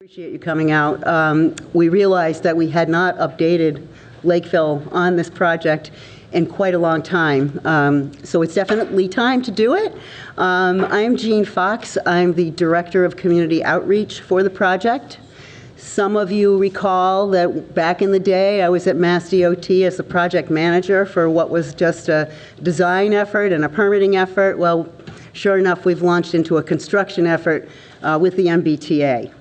Appreciate you coming out. We realized that we had not updated Lakeville on this project in quite a long time. So it's definitely time to do it. I'm Jean Fox. I'm the Director of Community Outreach for the project. Some of you recall that back in the day I was at Mass DOT as the project manager for what was just a design effort and a permitting effort. Well, sure enough, we've launched into a construction effort with the MBTA.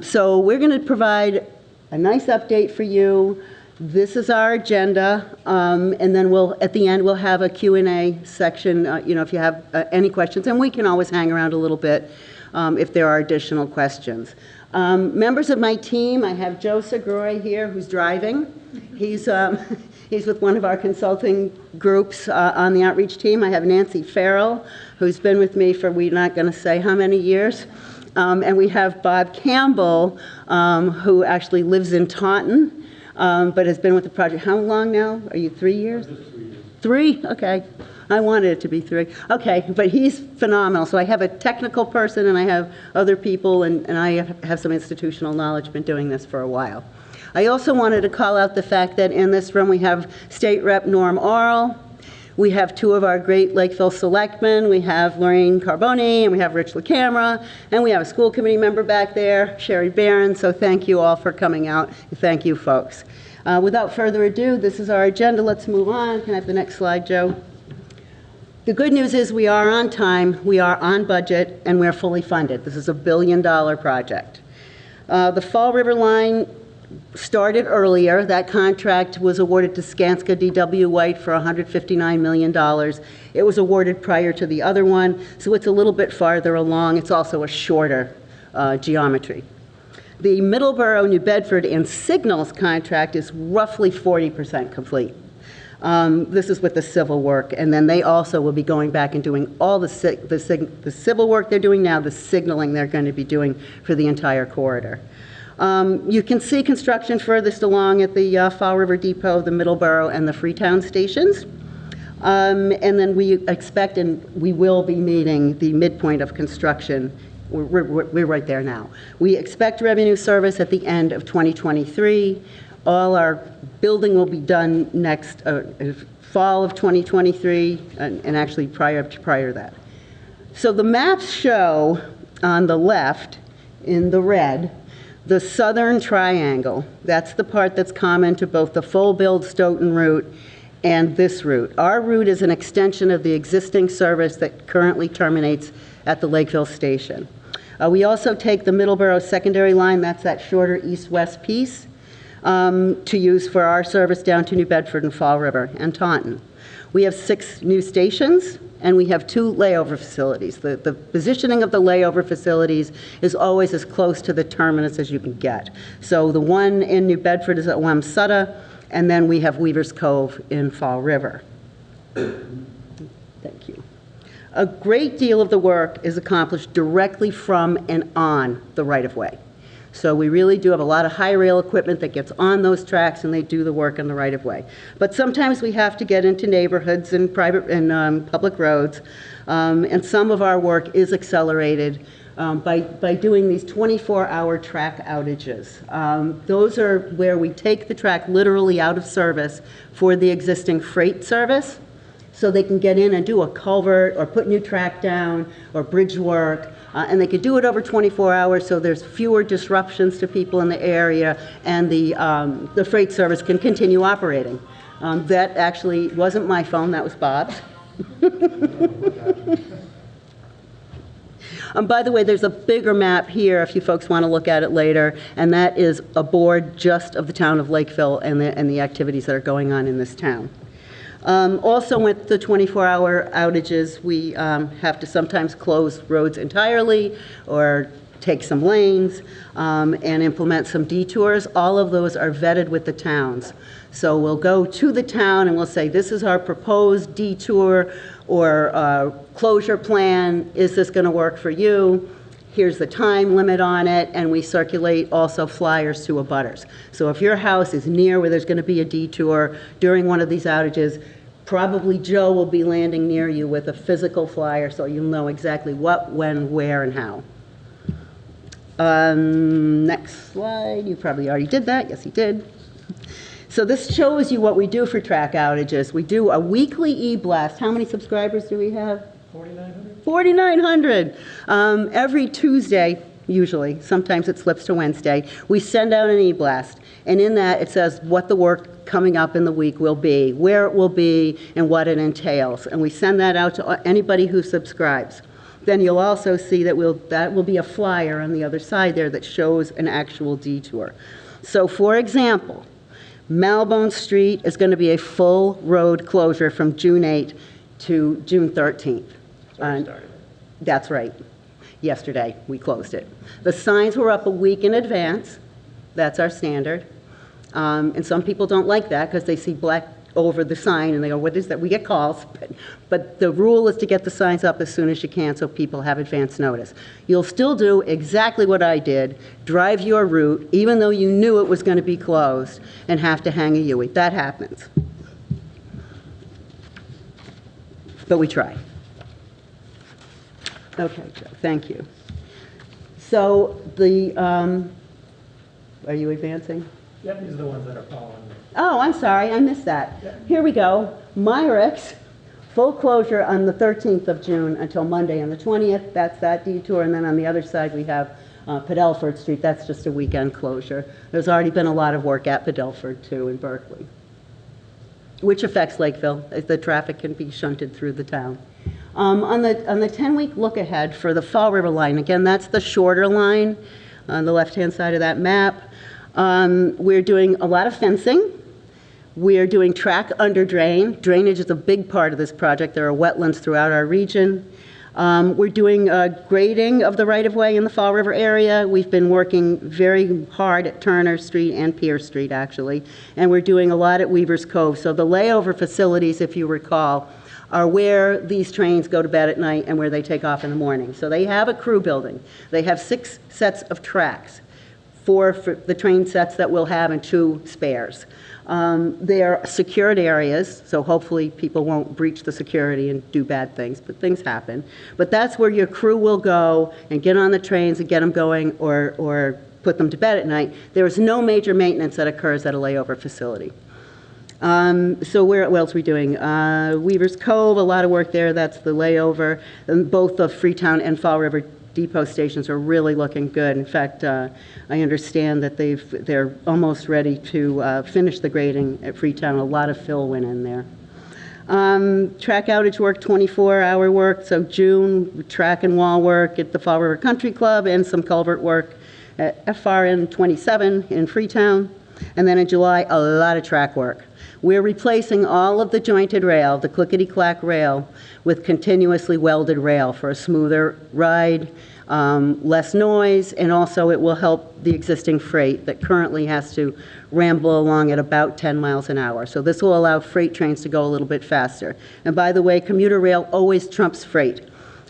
So we're going to provide a nice update for you. This is our agenda, and then at the end we'll have a Q&A section, if you have any questions, and we can always hang around a little bit if there are additional questions. Members of my team, I have Joe Segroy here, who's driving. He's with one of our consulting groups on the outreach team. I have Nancy Farrell, who's been with me for, we're not going to say how many years. And we have Bob Campbell, who actually lives in Taunton, but has been with the project. How long now? Are you 3 years? Just 3 years. 3? Okay. I wanted it to be 3. Okay, but he's phenomenal. So I have a technical person, and I have other people, and I have some institutional knowledge, been doing this for a while. I also wanted to call out the fact that in this room we have State Rep Norm Orrell. We have 2 of our great Lakeville selectmen. We have Lorraine Carboni, and we have Rich LaCamera, and we have a school committee member back there, Sherry Barron. So thank you all for coming out. Thank you, folks. Without further ado, this is our agenda. Let's move on. Can I have the next slide, Joe? The good news is we are on time, we are on budget, and we're fully funded. This is a $1 billion project. The Fall River line started earlier. That contract was awarded to Skanska D.W. White for $159 million. It was awarded prior to the other one, so it's a little bit farther along. It's also a shorter geometry. The Middleborough, New Bedford, and Signals contract is roughly 40% complete. This is with the civil work, and then they also will be going back and doing all the civil work they're doing now, the signaling they're going to be doing for the entire corridor. You can see construction furthest along at the Fall River Depot, the Middleborough, and the Freetown stations. And then we expect, and we will be meeting the midpoint of construction. We're right there now. We expect revenue service at the end of 2023. All our building will be done next fall of 2023, and actually prior to that. So the maps show on the left in the red the southern triangle. That's the part that's common to both the full build Stoughton route and this route. Our route is an extension of the existing service that currently terminates at the Lakeville station. We also take the Middleborough secondary line, that's that shorter east-west piece, to use for our service down to New Bedford and Fall River and Taunton. We have 6 new stations, and we have 2 layover facilities. The positioning of the layover facilities is always as close to the terminus as you can get. So the one in New Bedford is at Wamsutta, and then we have Weaver's Cove in Fall River. Thank you. A great deal of the work is accomplished directly from and on the right-of-way. So we really do have a lot of high rail equipment that gets on those tracks, and they do the work on the right-of-way. But sometimes we have to get into neighborhoods and private and public roads, and some of our work is accelerated by doing these 24-hour track outages. Those are where we take the track literally out of service for the existing freight service, so they can get in and do a culvert or put new track down or bridge work. And they could do it over 24 hours, so there's fewer disruptions to people in the area, and the freight service can continue operating. That actually wasn't my phone, that was Bob's. By the way, there's a bigger map here if you folks want to look at it later, and that is a board just of the town of Lakeville and the activities that are going on in this town. Also with the 24-hour outages, we have to sometimes close roads entirely or take some lanes and implement some detours. All of those are vetted with the towns. So we'll go to the town and we'll say, this is our proposed detour or closure plan. Is this going to work for you? Here's the time limit on it, and we circulate also flyers to abutters. So if your house is near where there's going to be a detour during one of these outages, probably Joe will be landing near you with a physical flyer so you'll know exactly what, when, where, and how. Next slide. You probably already did that. Yes, you did. So this shows you what we do for track outages. We do a weekly e-blast. How many subscribers do we have? 4,900. 4,900. Every Tuesday, usually. Sometimes it slips to Wednesday. We send out an e-blast. And in that, it says what the work coming up in the week will be, where it will be, and what it entails. And we send that out to anybody who subscribes. Then you'll also see that will be a flyer on the other side there that shows an actual detour. So for example, Malbone Street is going to be a full road closure from June 8th to June 13th. That's right. Yesterday, we closed it. The signs were up a week in advance. That's our standard. And some people don't like that because they see black over the sign and they go, what is that? We get calls. But the rule is to get the signs up as soon as you can so people have advance notice. You'll still do exactly what I did, drive your route, even though you knew it was going to be closed, and have to hang a U-ey. That happens. But we try. Okay, Joe, thank you. So are you advancing? Yep, these are the ones that are following. Oh, I'm sorry, I missed that. Yep. Here we go. Myrick's full closure on the 13th of June until Monday on the 20th. That's that detour. And then on the other side, we have Padelford Street. That's just a weekend closure. There's already been a lot of work at Padelford, too, in Berkeley, which affects Lakeville, as the traffic can be shunted through the town. On the 10-week look ahead for the Fall River line, again, that's the shorter line on the left-hand side of that map. We're doing a lot of fencing. We're doing track under drain. Drainage is a big part of this project. There are wetlands throughout our region. We're doing grading of the right-of-way in the Fall River area. We've been working very hard at Turner Street and Pierce Street, actually, and we're doing a lot at Weaver's Cove. So the layover facilities, if you recall, are where these trains go to bed at night and where they take off in the morning. So they have a crew building. They have 6 sets of tracks, 4 for the train sets that we'll have and 2 spares. They're secured areas, so hopefully people won't breach the security and do bad things, but things happen. But that's where your crew will go and get on the trains and get them going or put them to bed at night. There is no major maintenance that occurs at a layover facility. So what else are we doing? Weaver's Cove, a lot of work there. That's the layover. And both the Freetown and Fall River depot stations are really looking good. In fact, I understand that they're almost ready to finish the grading at Freetown. A lot of fill went in there. Track outage work, 24-hour work. So June, track and wall work at the Fall River Country Club and some culvert work at FRN 27 in Freetown. And then in July, a lot of track work. We're replacing all of the jointed rail, the clickety-clack rail, with continuously welded rail for a smoother ride, less noise, and also it will help the existing freight that currently has to ramble along at about 10 miles an hour. So this will allow freight trains to go a little bit faster. And by the way, commuter rail always trumps freight.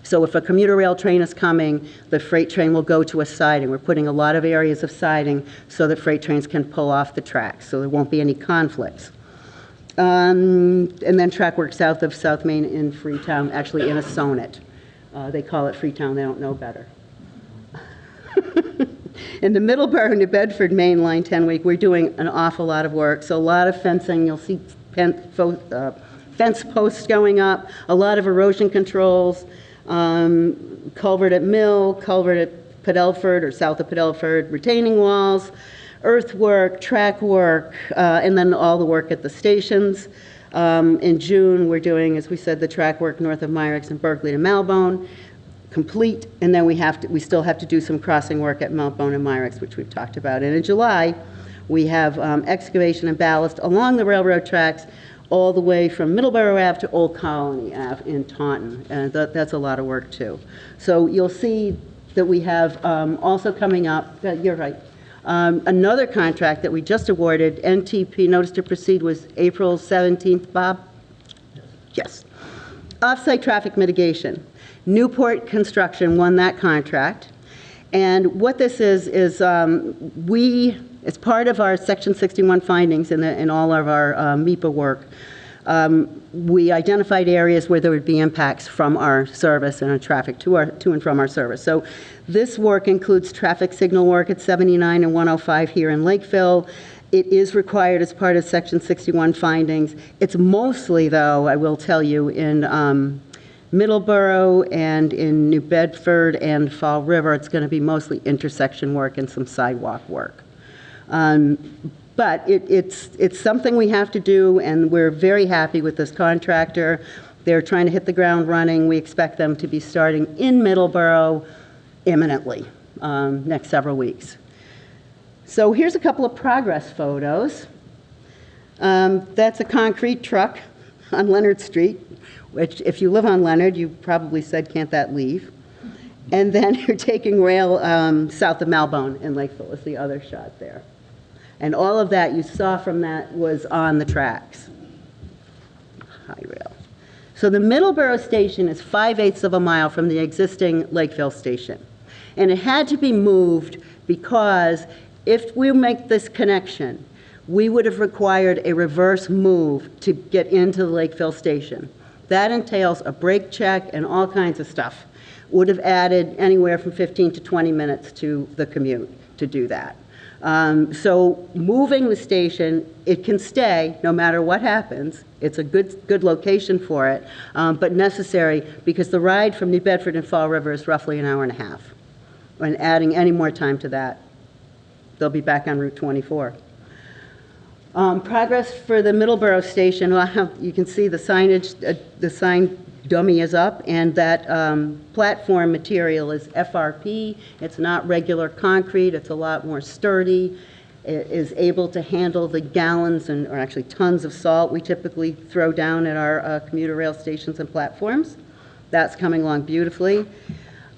So if a commuter rail train is coming, the freight train will go to a siding. We're putting a lot of areas of siding so that freight trains can pull off the tracks, so there won't be any conflicts. And then track work south of South Main in Freetown, actually in a sonnet. They call it Freetown, they don't know better. In the Middleborough, New Bedford Main Line 10-week, we're doing an awful lot of work. So a lot of fencing, you'll see fence posts going up, a lot of erosion controls, culvert at Mill, culvert at Padelford or south of Padelford, retaining walls, earthwork, track work, and then all the work at the stations. In June, we're doing, as we said, the track work north of Myrick's and Berkeley to Malbone, complete, and then we still have to do some crossing work at Malbone and Myrick's, which we've talked about. And in July, we have excavation and ballast along the railroad tracks all the way from Middleborough Ave to Old Colony Ave in Taunton, and that's a lot of work too. So you'll see that we have also coming up, you're right, another contract that we just awarded, NTP, notice to proceed, was April 17th, Bob? Yes. Off-site traffic mitigation. Newport Construction won that contract. And what this is we, as part of our Section 61 findings in all of our MIPA work, We identified areas where there would be impacts from our service and our traffic to and from our service. So this work includes traffic signal work at 79 and 105 here in Lakeville. It is required as part of Section 61 findings. It's mostly, though, I will tell you, in Middleborough and in New Bedford and Fall River. It's going to be mostly intersection work and some sidewalk work. But it's something we have to do, and we're very happy with this contractor. They're trying to hit the ground running. We expect them to be starting in Middleborough imminently, next several weeks. So here's a couple of progress photos. That's a concrete truck on Leonard Street, which if you live on Leonard, you probably said, can't that leave? And then you're taking rail south of Malbone in Lakeville is the other shot there. And all of that you saw from that was on the tracks. High rail. So the Middleborough station is 5/8 of a mile from the existing Lakeville station. And it had to be moved because if we make this connection, we would have required a reverse move to get into the Lakeville station. That entails a brake check and all kinds of stuff. Would have added anywhere from 15 to 20 minutes to the commute to do that. So moving the station, it can stay no matter what happens. It's a good location for it, but necessary because the ride from New Bedford and Fall River is roughly an hour and a half. And adding any more time to that, they'll be back on Route 24. Progress for the Middleborough station, well, you can see the signage, the sign dummy is up, and that platform material is FRP. It's not regular concrete. It's a lot more sturdy. It is able to handle the gallons or actually tons of salt we typically throw down at our commuter rail stations and platforms. That's coming along beautifully.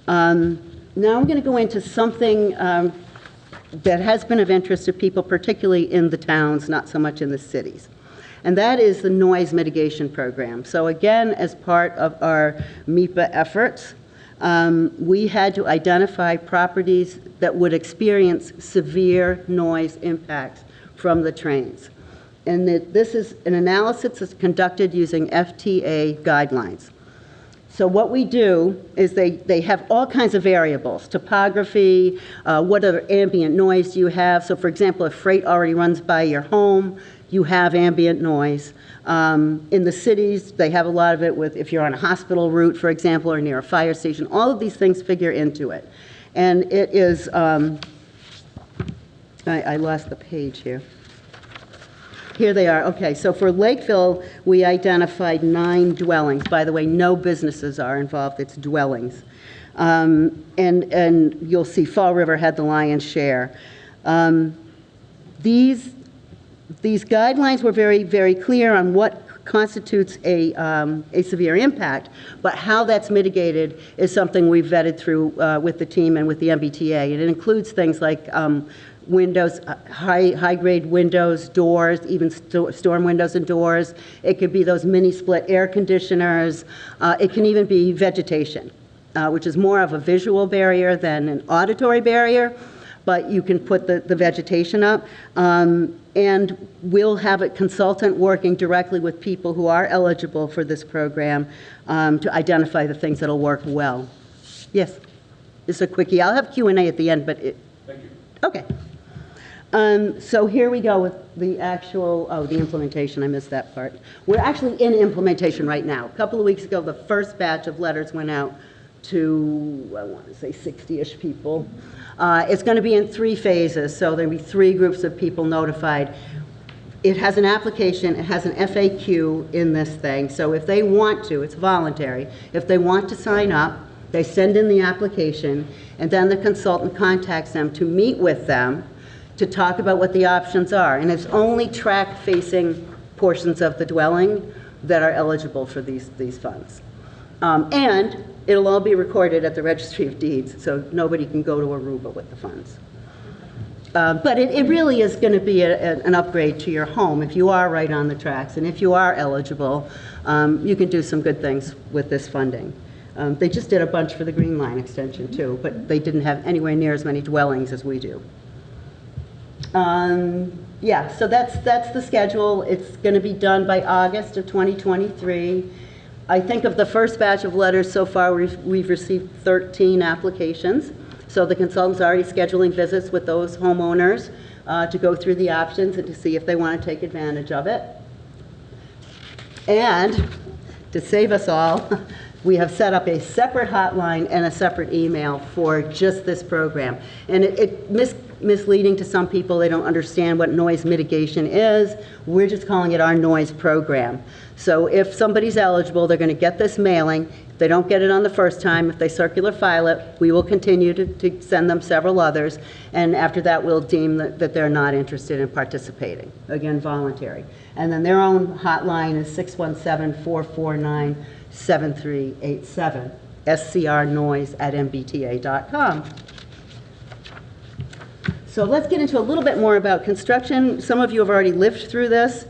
Now I'm going to go into something that has been of interest to people, particularly in the towns, not so much in the cities. And that is the noise mitigation program. So again, as part of our MEPA efforts, we had to identify properties that would experience severe noise impacts from the trains. And this is an analysis that's conducted using FTA guidelines. So what we do is they have all kinds of variables, topography, what other ambient noise do you have. So for example, if freight already runs by your home, you have ambient noise. In the cities, they have a lot of it with if you're on a hospital route, for example, or near a fire station. All of these things figure into it. And it is, I lost the page here. Here they are. Okay, so for Lakeville, we identified 9 dwellings. By the way, no businesses are involved. It's dwellings. And you'll see Fall River had the lion's share. These guidelines were very, very clear on what constitutes a severe impact, but how that's mitigated is something we've vetted through with the team and with the MBTA. And it includes things like windows, high-grade windows, doors, even storm windows and doors. It could be those mini-split air conditioners. It can even be vegetation, which is more of a visual barrier than an auditory barrier, but you can put the vegetation up. And we'll have a consultant working directly with people who are eligible for this program to identify the things that'll work well. Yes, just a quickie. I'll have Q&A at the end, but Thank you. Okay. So here we go with the actual, the implementation. I missed that part. We're actually in implementation right now. A couple of weeks ago, the first batch of letters went out to, I want to say 60-ish people. It's going to be in 3 phases, so there'll be 3 groups of people notified. It has an application, it has an FAQ in this thing, so if they want to, it's voluntary. If they want to sign up, they send in the application, and then the consultant contacts them to meet with them to talk about what the options are. And it's only track-facing portions of the dwelling that are eligible for these funds. And it'll all be recorded at the Registry of Deeds, so nobody can go to Aruba with the funds. But it really is going to be an upgrade to your home if you are right on the tracks, and if you are eligible, you can do some good things with this funding. They just did a bunch for the Green Line extension too, but they didn't have anywhere near as many dwellings as we do. Yeah, so that's the schedule. It's going to be done by August of 2023. I think of the first batch of letters so far, we've received 13 applications. So the consultant's already scheduling visits with those homeowners to go through the options and to see if they want to take advantage of it. And to save us all, we have set up a separate hotline and a separate email for just this program. And it's misleading to some people. They don't understand what noise mitigation is. We're just calling it our noise program. So if somebody's eligible, they're going to get this mailing. If they don't get it on the first time, if they circular file it, we will continue to send them several others. And after that, we'll deem that they're not interested in participating. Again, voluntary. And then their own hotline is 617-449-7387, scrnoise@mbta.com. So let's get into a little bit more about construction. Some of you have already lived through this.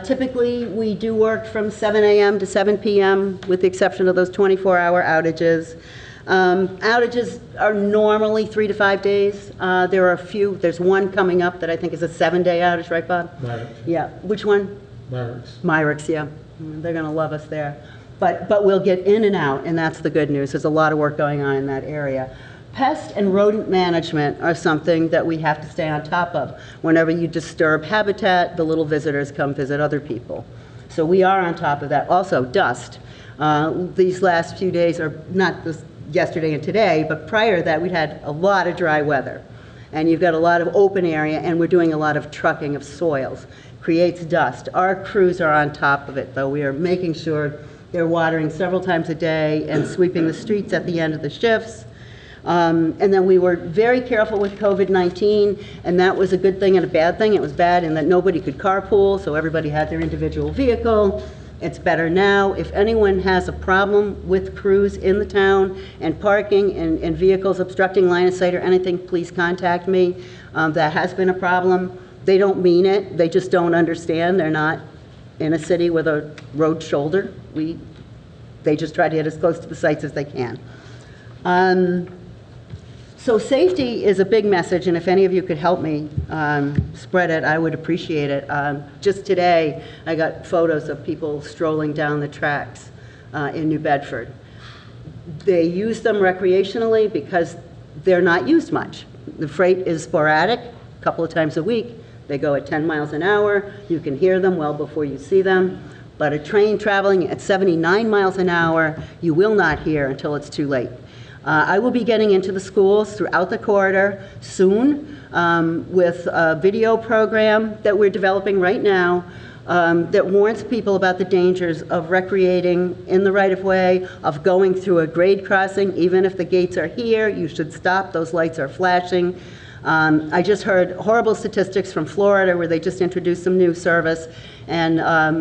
Typically, we do work from 7 a.m. to 7 p.m. with the exception of those 24-hour outages. Outages are normally 3 to 5 days. There are a few. There's one coming up that I think is a 7-day outage, right, Bob? Myrick. Yeah. Which one? Myrick's. Myrick's, yeah. They're going to love us there. But we'll get in and out, and that's the good news. There's a lot of work going on in that area. Pest and rodent management are something that we have to stay on top of. Whenever you disturb habitat, the little visitors come visit other people. So we are on top of that. Also, dust. These last few days are not this yesterday and today, but prior to that, we'd had a lot of dry weather. And you've got a lot of open area, and we're doing a lot of trucking of soils. Creates dust. Our crews are on top of it, though. We are making sure they're watering several times a day and sweeping the streets at the end of the shifts. And then we were very careful with COVID-19, and that was a good thing and a bad thing. It was bad in that nobody could carpool, so everybody had their individual vehicle. It's better now. If anyone has a problem with crews in the town and parking and vehicles obstructing line of sight or anything, please contact me. That has been a problem. They don't mean it. They just don't understand. They're not in a city with a road shoulder. They just try to get as close to the sites as they can. So safety is a big message, and if any of you could help me spread it, I would appreciate it. Just today, I got photos of people strolling down the tracks in New Bedford. They use them recreationally because they're not used much. The freight is sporadic, a couple of times a week. They go at 10 miles an hour. You can hear them well before you see them. But a train traveling at 79 miles an hour, you will not hear until it's too late. I will be getting into the schools throughout the corridor soon with a video program that we're developing right now that warns people about the dangers of recreating in the right-of-way, of going through a grade crossing. Even if the gates are here, you should stop. Those lights are flashing. I just heard horrible statistics from Florida where they just introduced some new service, and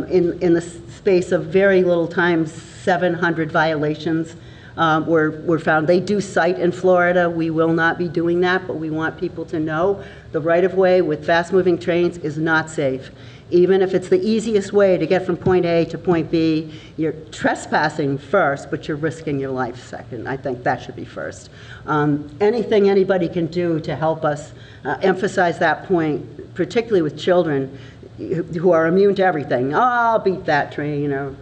in the space of very little time, 700 violations were found. They do cite in Florida. We will not be doing that, but we want people to know the right-of-way with fast-moving trains is not safe. Even if it's the easiest way to get from point A to point B, you're trespassing first, but you're risking your life second. I think that should be first. Anything anybody can do to help us emphasize that point, particularly with children who are immune to everything. Oh, I'll beat that train, or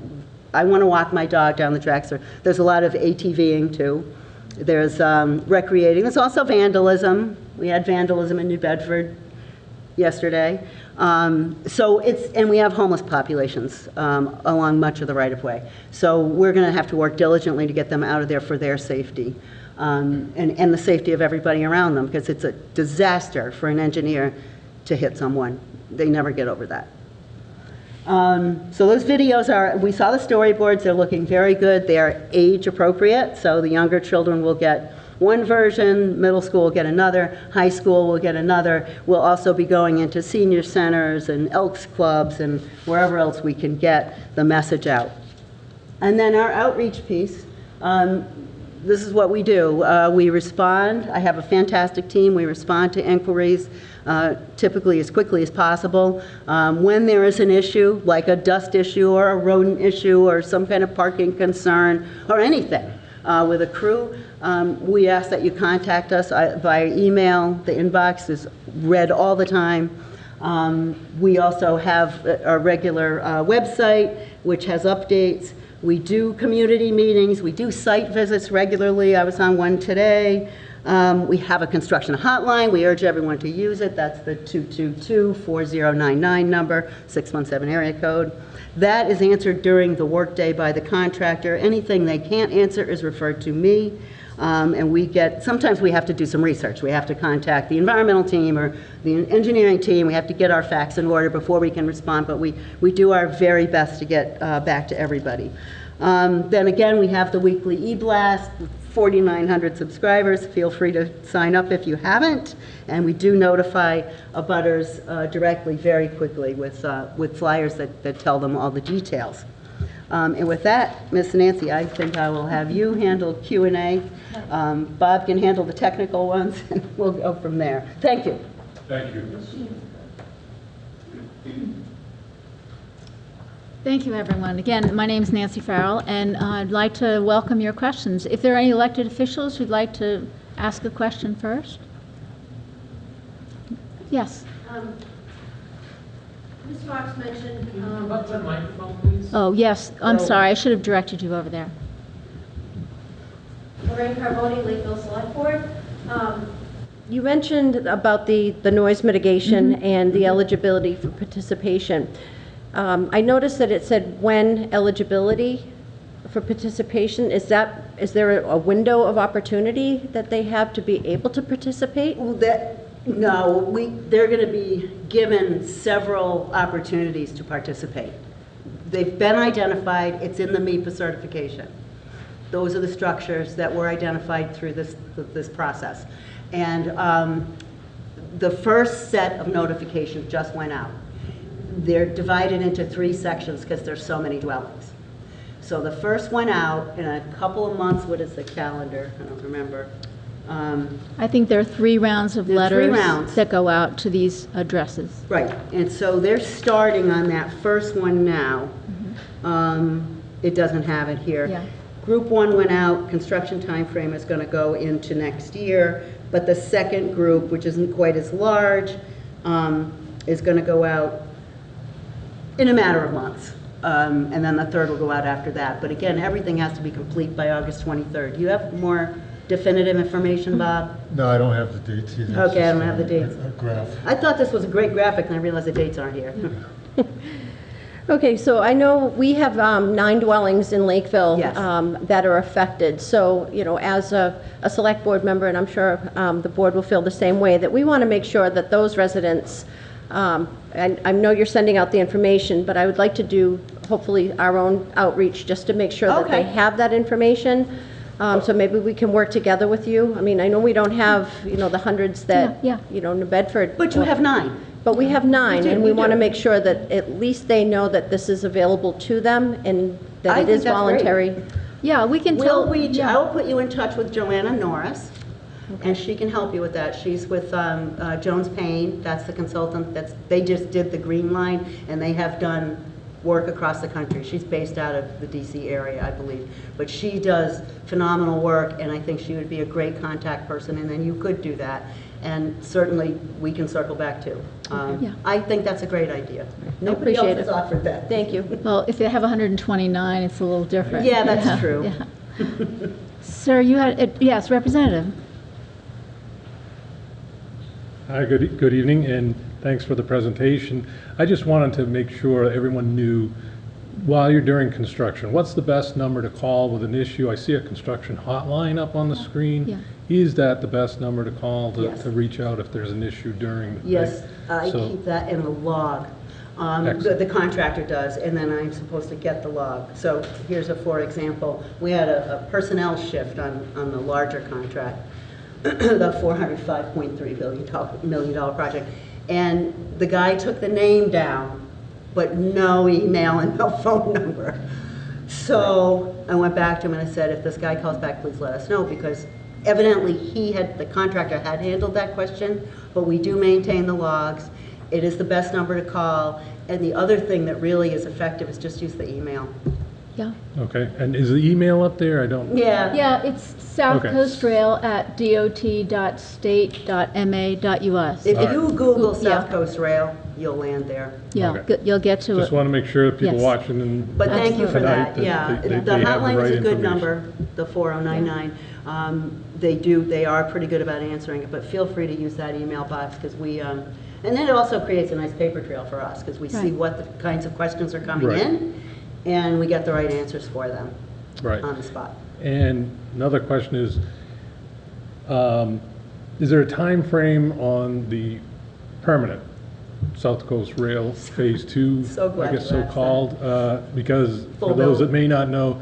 I want to walk my dog down the tracks. There's a lot of ATVing too. There's recreating. There's also vandalism. We had vandalism in New Bedford yesterday. And we have homeless populations along much of the right-of-way. So we're going to have to work diligently to get them out of there for their safety and the safety of everybody around them, because it's a disaster for an engineer to hit someone. They never get over that. So those videos we saw the storyboards, they're looking very good. They are age appropriate, so the younger children will get one version, middle school will get another, high school will get another. We'll also be going into senior centers and Elks clubs and wherever else we can get the message out. And then our outreach piece, this is what we do. We respond. I have a fantastic team. We respond to inquiries typically as quickly as possible. When there is an issue, like a dust issue or a rodent issue or some kind of parking concern or anything with a crew, we ask that you contact us via email. The inbox is read all the time. We also have our regular website, which has updates. We do community meetings. We do site visits regularly. I was on one today. We have a construction hotline. We urge everyone to use it. That's the 222-4099 number, 617 area code. That is answered during the workday by the contractor. Anything they can't answer is referred to me. And sometimes we have to do some research. We have to contact the environmental team or the engineering team. We have to get our facts in order before we can respond, but we do our very best to get back to everybody. Then again, we have the weekly e-blast, 4,900 subscribers. Feel free to sign up if you haven't. And we do notify abutters directly very quickly with flyers that tell them all the details. And with that, Ms. Nancy, I think I will have you handle Q&A. Bob can handle the technical ones, and we'll go from there. Thank you. Thank you. Thank you, everyone. Again, my name is Nancy Farrell, and I'd like to welcome your questions. If there are any elected officials who'd like to ask a question first. Yes. Ms. Fox mentioned... Can you come up to the microphone, please? Oh, yes. I'm sorry. I should have directed you over there. Lorraine Carboni, Lakeville Select Board. You mentioned about the noise mitigation and the eligibility for participation. I noticed that it said when eligibility for participation. Is there a window of opportunity that they have to be able to participate? Well, they're going to be given several opportunities to participate. They've been identified. It's in the MEPA certification. Those are the structures that were identified through this process. And the first set of notifications just went out. They're divided into 3 sections because there's so many dwellings. So the first went out in a couple of months. What is the calendar? I don't remember. I think there are 3 rounds of There are 3 letters rounds. that go out to these addresses. Right, and so they're starting on that first one now. It doesn't have it here. Yeah. Group 1 went out, construction time frame is going to go into next year, but the second group, which isn't quite as large, is going to go out in a matter of months. And then the third will go out after that. But again, everything has to be complete by August 23rd. Do you have more definitive information, Bob? No, I don't have the dates either. Okay, I don't have the dates. A graph. I thought this was a great graphic, and I realized the dates aren't here. Okay, so I know we have 9 dwellings in Lakeville Yes. that are affected. So, as a select board member, and I'm sure the board will feel the same way, that we want to make sure that those residents, and I know you're sending out the information, but I would like to do, hopefully, our own outreach just to make sure that they Okay. have that information. So maybe we can work together with you. I mean, I know we don't have, the hundreds that, Yeah, New Bedford. But you have 9. But we have 9, do, and we we want to do. make sure that at least they know that this is available to them and that I it think is that's great. voluntary. Yeah, we can tell. I will put you in touch with Joanna Norris, and she can help you with that. She's with Jones Payne. That's the consultant. They just did the Green Line, and they have done work across the country. She's based out of the DC area, I believe. But she does phenomenal work, and I think she would be a great contact person, and then you could do that. And certainly, we can circle back too. Yeah. I think that's a great idea. Nobody else appreciate has it. offered that. Thank you. Well, if they have 129, it's a little different. Yeah, that's true. Yeah. Sir, you had, yes, Representative. Hi, good evening, and thanks for the presentation. I just wanted to make sure everyone knew, while you're doing construction, what's the best number to call with an issue? I see a construction hotline up on the screen. Yeah. Is that the best number to call Yes. to reach out if there's an issue during? Yes, I So- keep that in the log. Excellent. The contractor does, and then I'm supposed to get the log. So here's for example, we had a personnel shift on the larger contract, the $405.3 million project. And the guy took the name down, but no email and no phone number. So I went back to him and I said, if this guy calls back, please let us know, because evidently the contractor had handled that question, but we do maintain the logs. It is the best number to call. And the other thing that really is effective is just use the email. Yeah. Okay, and is the email up there? I don't, Yeah. Yeah, it's South Okay. Coast Rail at dot.state.ma.us. If All you right. Google Yeah. South Coast Rail, you'll land there. Yeah, Okay. you'll get to just it. want to make sure that people Yes. watching and But thank you for tonight that, yeah. they The have the hotline right is a good information. number, the 4099. They are pretty good about answering it, but feel free to use that email box, because we, and then it also creates a nice paper trail for us, because we see Right. what the kinds of questions are coming Right. in, and we get the right answers for them Right. on the spot. And another question is there a time frame on the permanent South Coast Rail Phase 2? So glad I guess you asked so-called, because Full for those bill. that may not know,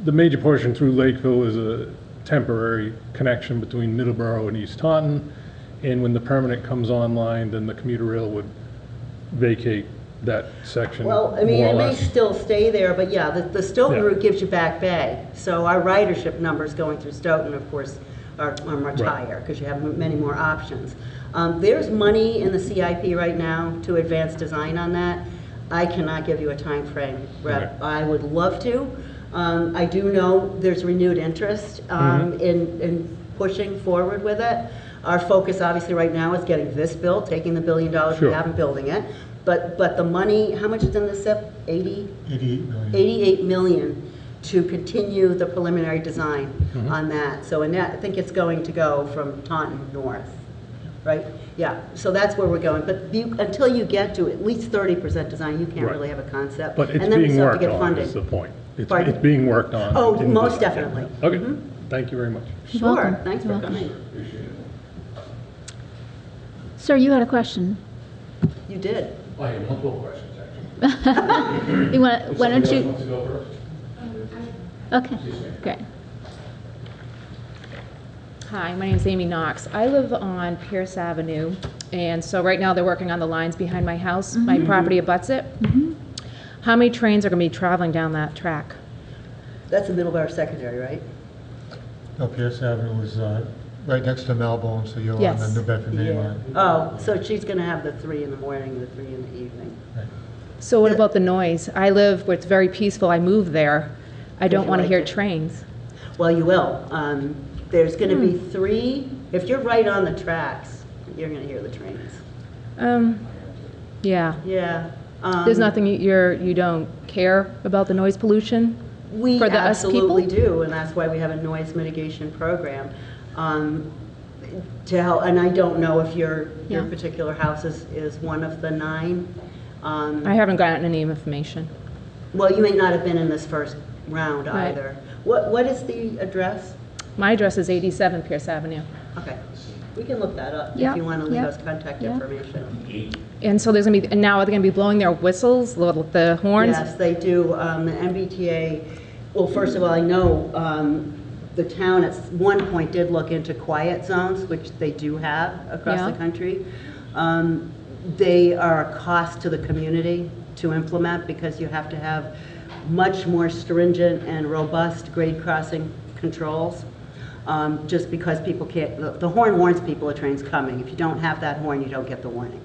the major portion through Lakeville is a temporary connection between Middleborough and East Taunton, and when the permanent comes online, then the commuter rail would vacate that section, Well, I mean, more or it may less. still stay there, but yeah, the Stoughton Yeah. route gives you Back Bay. So our ridership numbers going through Stoughton, of course, are much Right. higher, because you have many more options. There's money in the CIP right now to advance design on that. I cannot give you a time frame, Rep. I would love to. I do know there's renewed interest in pushing forward with it. Our focus, obviously, right now is getting this built, taking the $1 billion we Sure. have and building it. But the money, how much is in the SIP? 88 million. 88 million to continue the preliminary design on that. So, and that, I think it's going to go from Taunton north, right? Yeah, so that's where we're going. But until you get to at least 30% design, you can't Right. really have a concept. But it's And then we being still have to worked get on, funding. is the point. Pardon? It's being worked on. Oh, in most design. definitely. Okay, thank you very much. You're Sure, welcome. thanks You're for welcome. coming. Sir, you had a question. You did. I have multiple questions, actually. You want, why don't Somebody else you? wants to go first? Okay, great. Hi, my name's Amy Knox. I live on Pierce Avenue, and so right now they're working on the lines behind my house. My property abuts it. How many trains are going to be traveling down that track? That's the Middleborough Secondary, right? No, Pierce Avenue is right next to Melbourne, so you're on the Yes. New Bedford main Yeah. line. Oh, so she's going to have the 3 in the morning, the 3 in the evening. Right. So what about the noise? I live where it's very peaceful. I moved there. I don't you want to like hear it? trains. Well, you will. There's going to be 3, if you're right on the tracks, you're going to hear the trains. Yeah. Yeah. There's nothing you don't care about the noise pollution? We for the us absolutely people? do, and that's why we have a noise mitigation program to help. And I don't know if your Yeah. particular house is one of the 9. I haven't gotten any information. Well, you may not have been in this first round Right. either. What is the address? My address is 87 Pierce Avenue. Okay, we can look that up Yeah, if you want to leave yeah, us contact yeah. information. And so there's going to be, and now they're going to be blowing their whistles, the horns? Yes, they do. The MBTA, well, first of all, I know the town at one point did look into quiet zones, which they do have across Yeah. the country. They are a cost to the community to implement, because you have to have much more stringent and robust grade crossing controls. Just because people can't, the horn warns people a train's coming. If you don't have that horn, you don't get the warning.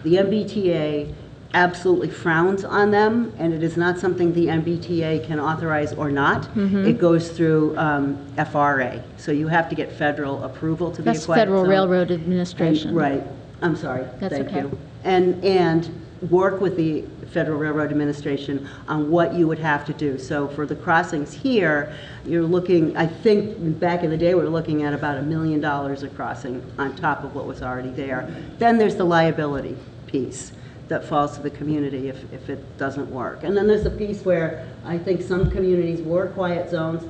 The MBTA absolutely frowns on them, and it is not something the MBTA can authorize or not. It goes through FRA, so you have to get federal approval to be a That's quiet Federal zone. Railroad Administration. Right, I'm sorry, That's thank okay. you. And work with the Federal Railroad Administration on what you would have to do. So for the crossings here, you're looking, I think back in the day, we were looking at about $1 million a crossing on top of what was already there. Then there's the liability piece that falls to the community if it doesn't work. And then there's the piece where I think some communities were quiet zones,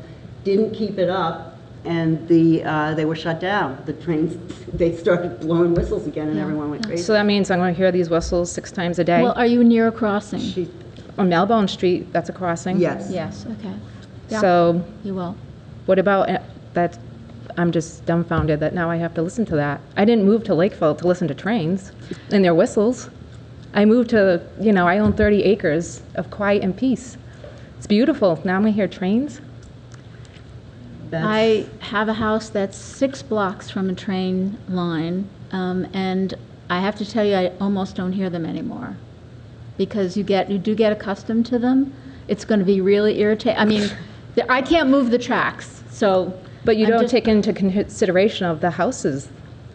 didn't keep it up, and they were shut down. The trains, they started blowing whistles again, and Yeah. everyone went crazy. So that means I'm going to hear these whistles 6 times a day? Well, are you near a crossing? She- On Melbourne Street, that's a crossing? Yes. Yes, okay. Yeah, So you will. what about that? I'm just dumbfounded that now I have to listen to that. I didn't move to Lakeville to listen to trains and their whistles. I moved to, I own 30 acres of quiet and peace. It's beautiful. Now I'm going to hear trains? I have a house that's 6 blocks from a train line, and I have to tell you, I almost don't hear them anymore, because you do get accustomed to them, it's going to be really irritating. I mean, I can't move the tracks, so. But you I'm don't just- take into consideration of the houses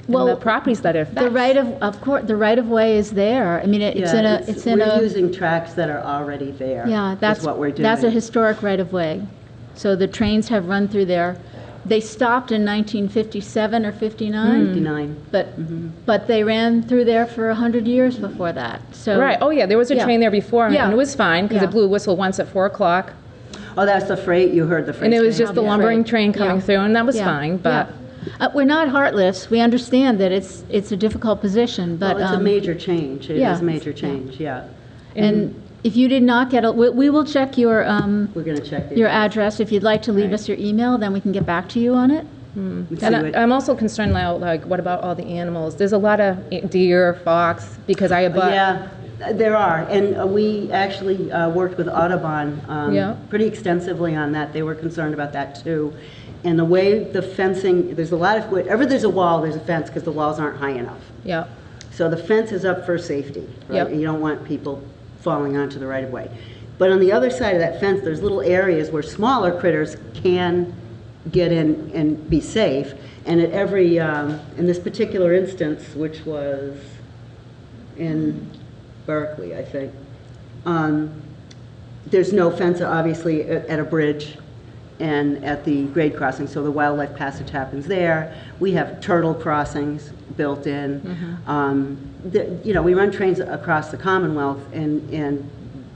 and the properties that it affects. The right of course, the right of way is there. I mean, it's in Yeah, a, it's in a. We're using tracks that are already there. Yeah, is that's what we're doing. That's a historic right of way. So the trains have run through there. They stopped in 1957 or 59. 59. But they ran through there for 100 years before that. So Right, oh yeah, there was a Yeah. train there before, Yeah. and it was fine, because Yeah. it blew a whistle once at 4 o'clock, Oh, that's the freight, you heard the freight. and it was train. just the Yeah. lumbering train coming Yeah. through, and that was Yeah. fine, but, We're not heartless. We understand that it's a difficult position, but. Well, it's a major change. It yeah. is a major change, yeah. And if you did not get, we will check your We're going to check your address. If you'd like to leave Right. us your email, then we can get back to you on it. and see and what- I'm also concerned now, like, what about all the animals? There's a lot of deer, fox, because I abut. Yeah, there are, and we actually worked with Audubon Yeah. pretty extensively on that. They were concerned about that too. And the way the fencing, there's a lot of, wherever there's a wall, there's a fence because the walls aren't high enough. Yeah, So the fence is up for safety, right? Yep. And you don't want people falling onto the right of way. But on the other side of that fence, there's little areas where smaller critters can get in and be safe. And at every, in this particular instance, which was in Berkeley, I think, there's no fence, obviously, at a bridge and at the grade crossing, so the wildlife passage happens there. We have turtle crossings built in. You know, we run trains across the Commonwealth, and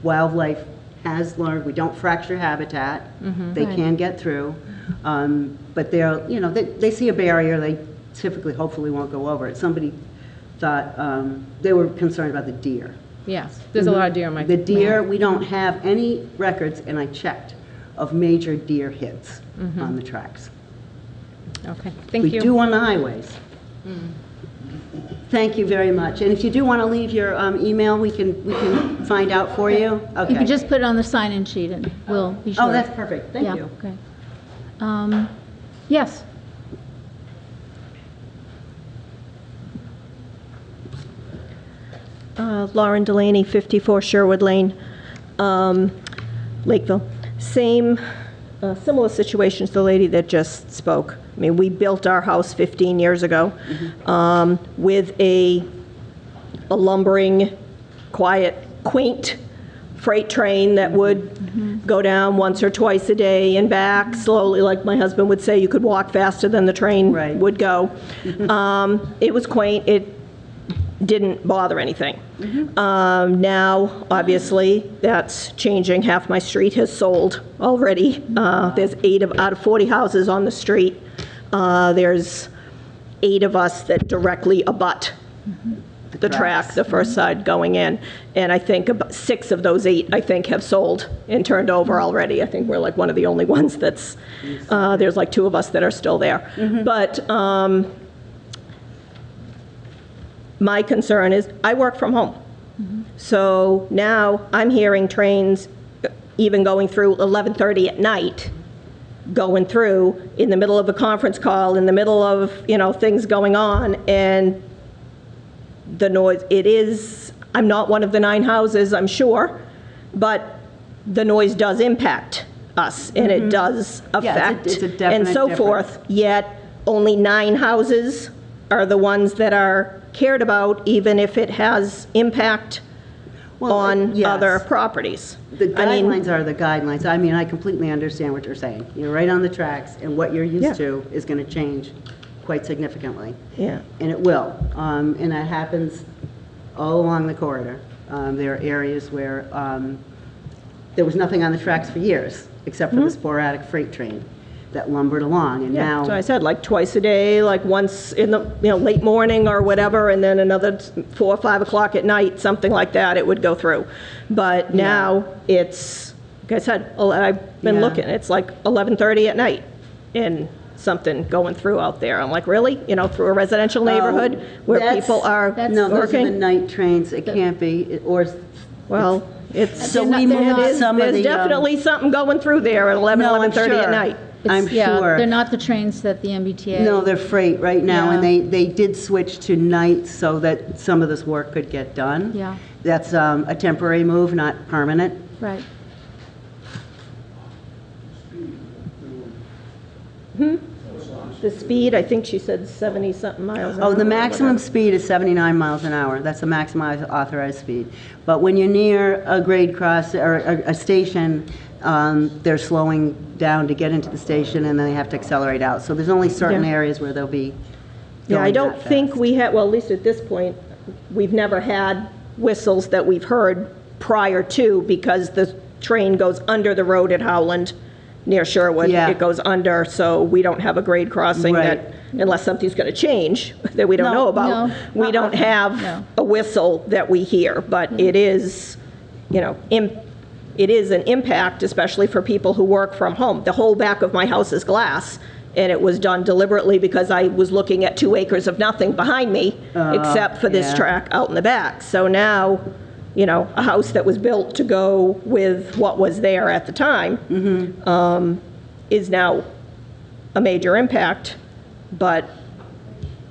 wildlife has learned we don't fracture habitat. They Right. can get through, but they're, you know, they see a barrier, they typically, hopefully won't go over it. Somebody thought, they were concerned about the deer. yes, there's a lot of deer in my. The deer, we don't have any records, and I checked, of major deer hits on the tracks. Okay, thank We you. do on the highways. Thank you very much. And if you do want to leave your email, we can find out for you. Okay. You could just put it on the sign-in sheet and we'll be sure. Oh, that's perfect. Thank Yeah, you. okay. Yes. Lauren Delaney, 54 Sherwood Lane, Lakeville. Same, similar situation as the lady that just spoke. I mean, we built our house 15 years ago with a lumbering, quiet, quaint freight train that would go down once or twice a day and back slowly, like my husband would say, you could walk faster than the train Right. would go. It was quaint. It didn't bother anything. Now, obviously, that's changing. Half my street has sold already. There's 8 out of 40 houses on the street. There's 8 of us that directly abut the track, the first side going in. And I think about 6 of those 8, I think, have sold and turned over already. I think we're like one of the only ones that's, there's like 2 of us that are still there. But my concern is, I work from home. So now I'm hearing trains even going through 11:30 at night, going through in the middle of a conference call, in the middle of, you know, things going on, and the noise, it is, I'm not one of the 9 houses, I'm sure, but the noise does impact us, and it does Yeah, affect, it's a and definite so difference. forth, yet only 9 houses are the ones that are cared about, even if it has impact on yes. other properties. The I mean, guidelines are the guidelines. I mean, I completely understand what you're saying. You're right on the tracks, and what you're Yeah. used to is going to change quite significantly. Yeah. And it will. And that happens all along the corridor. There are areas where there was nothing on the tracks for years, except for the sporadic freight train that lumbered along, and Yeah, now... so I said, like twice a day, like once in the, you know, late morning or whatever, and then another 4 or 5 o'clock at night, something like that, it would go through. But now, it's, like I said, I've been Yeah. looking, it's like 11:30 at night, and something going through out there. I'm like, really? You know, through a residential neighborhood where that's- people are No, those are the working? night trains. It can't be, or... Well, it's, So we it moved is- some of the... there's definitely something going through there at 11, No, I'm 11:30 at sure. night. I'm Yeah, sure. they're not the trains that the MBTA. No, they're freight right now, and Yeah. they did switch to nights so that some of this work could get done. Yeah. That's a temporary move, not permanent. Right. The speed, I think she said 70-something miles an hour. Oh, the or maximum whatever. speed is 79 miles an hour. That's the maximum authorized speed. But when you're near a grade cross or a station, they're slowing down to get into the station, and then they have to accelerate out. So there's only certain Yeah. areas where they'll be Yeah, I going don't that think fast. we had, well, at least at this point, we've never had whistles that we've heard prior to, because the train goes under the road at Howland near Sherwood. Yeah. It goes under, so we don't have a grade crossing Right. that, unless something's going to change that we don't No, know about. no. We don't have No. a whistle that we hear, but it is, you know, it is an impact, especially for people who work from home. The whole back of my house is glass, and it was done deliberately because I was looking at 2 acres of nothing behind me, except for this yeah. track out in the back. So now, you know, a house that was built to go with what was there at the time is now a major impact, but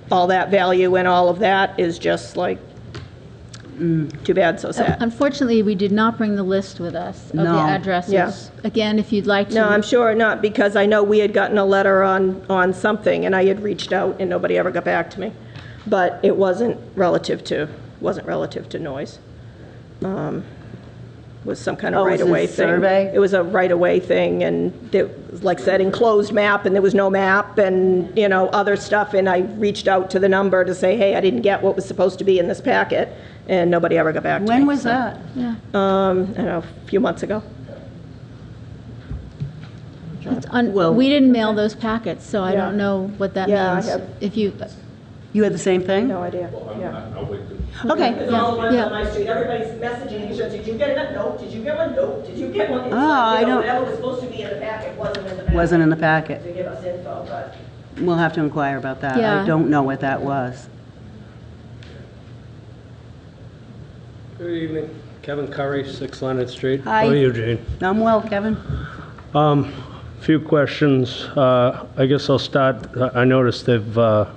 all that value and all of that is just like, too bad, so sad. Unfortunately, we did not bring the list with us of the No. addresses. Yeah. Again, if you'd like to. No, I'm sure not, because I know we had gotten a letter on something, and I had reached out, and nobody ever got back to me. But it wasn't relative to noise. Was some kind of Oh, was it a right-of-way thing. survey? It was a right-of-way thing, and it was, like said, enclosed map, and there was no map, and, you know, other stuff, and I reached out to the number to say, hey, I didn't get what was supposed to be in this packet, and nobody ever got back to me. When was so, that? Yeah. I don't know, a few months ago. Well- We didn't mail those packets, so I Yeah. don't know what that Yeah, I means. have- If you, You had the same thing? No idea, yeah. I'll wait. Okay. It's all the ones Yeah. on my street, everybody's messaging each other, did you get that note, did you get one note, did you get one? It's Oh, like, you I know, don't- whatever was supposed to be in the packet wasn't in the packet. Wasn't in the packet. To give us info, but. We'll have to inquire about that. Yeah. I don't know what that was. Good evening. Kevin Curry, 6 Leonard Street. Hi. How are you, Jane? I'm well, Kevin. Few questions. I guess I'll start. I noticed they've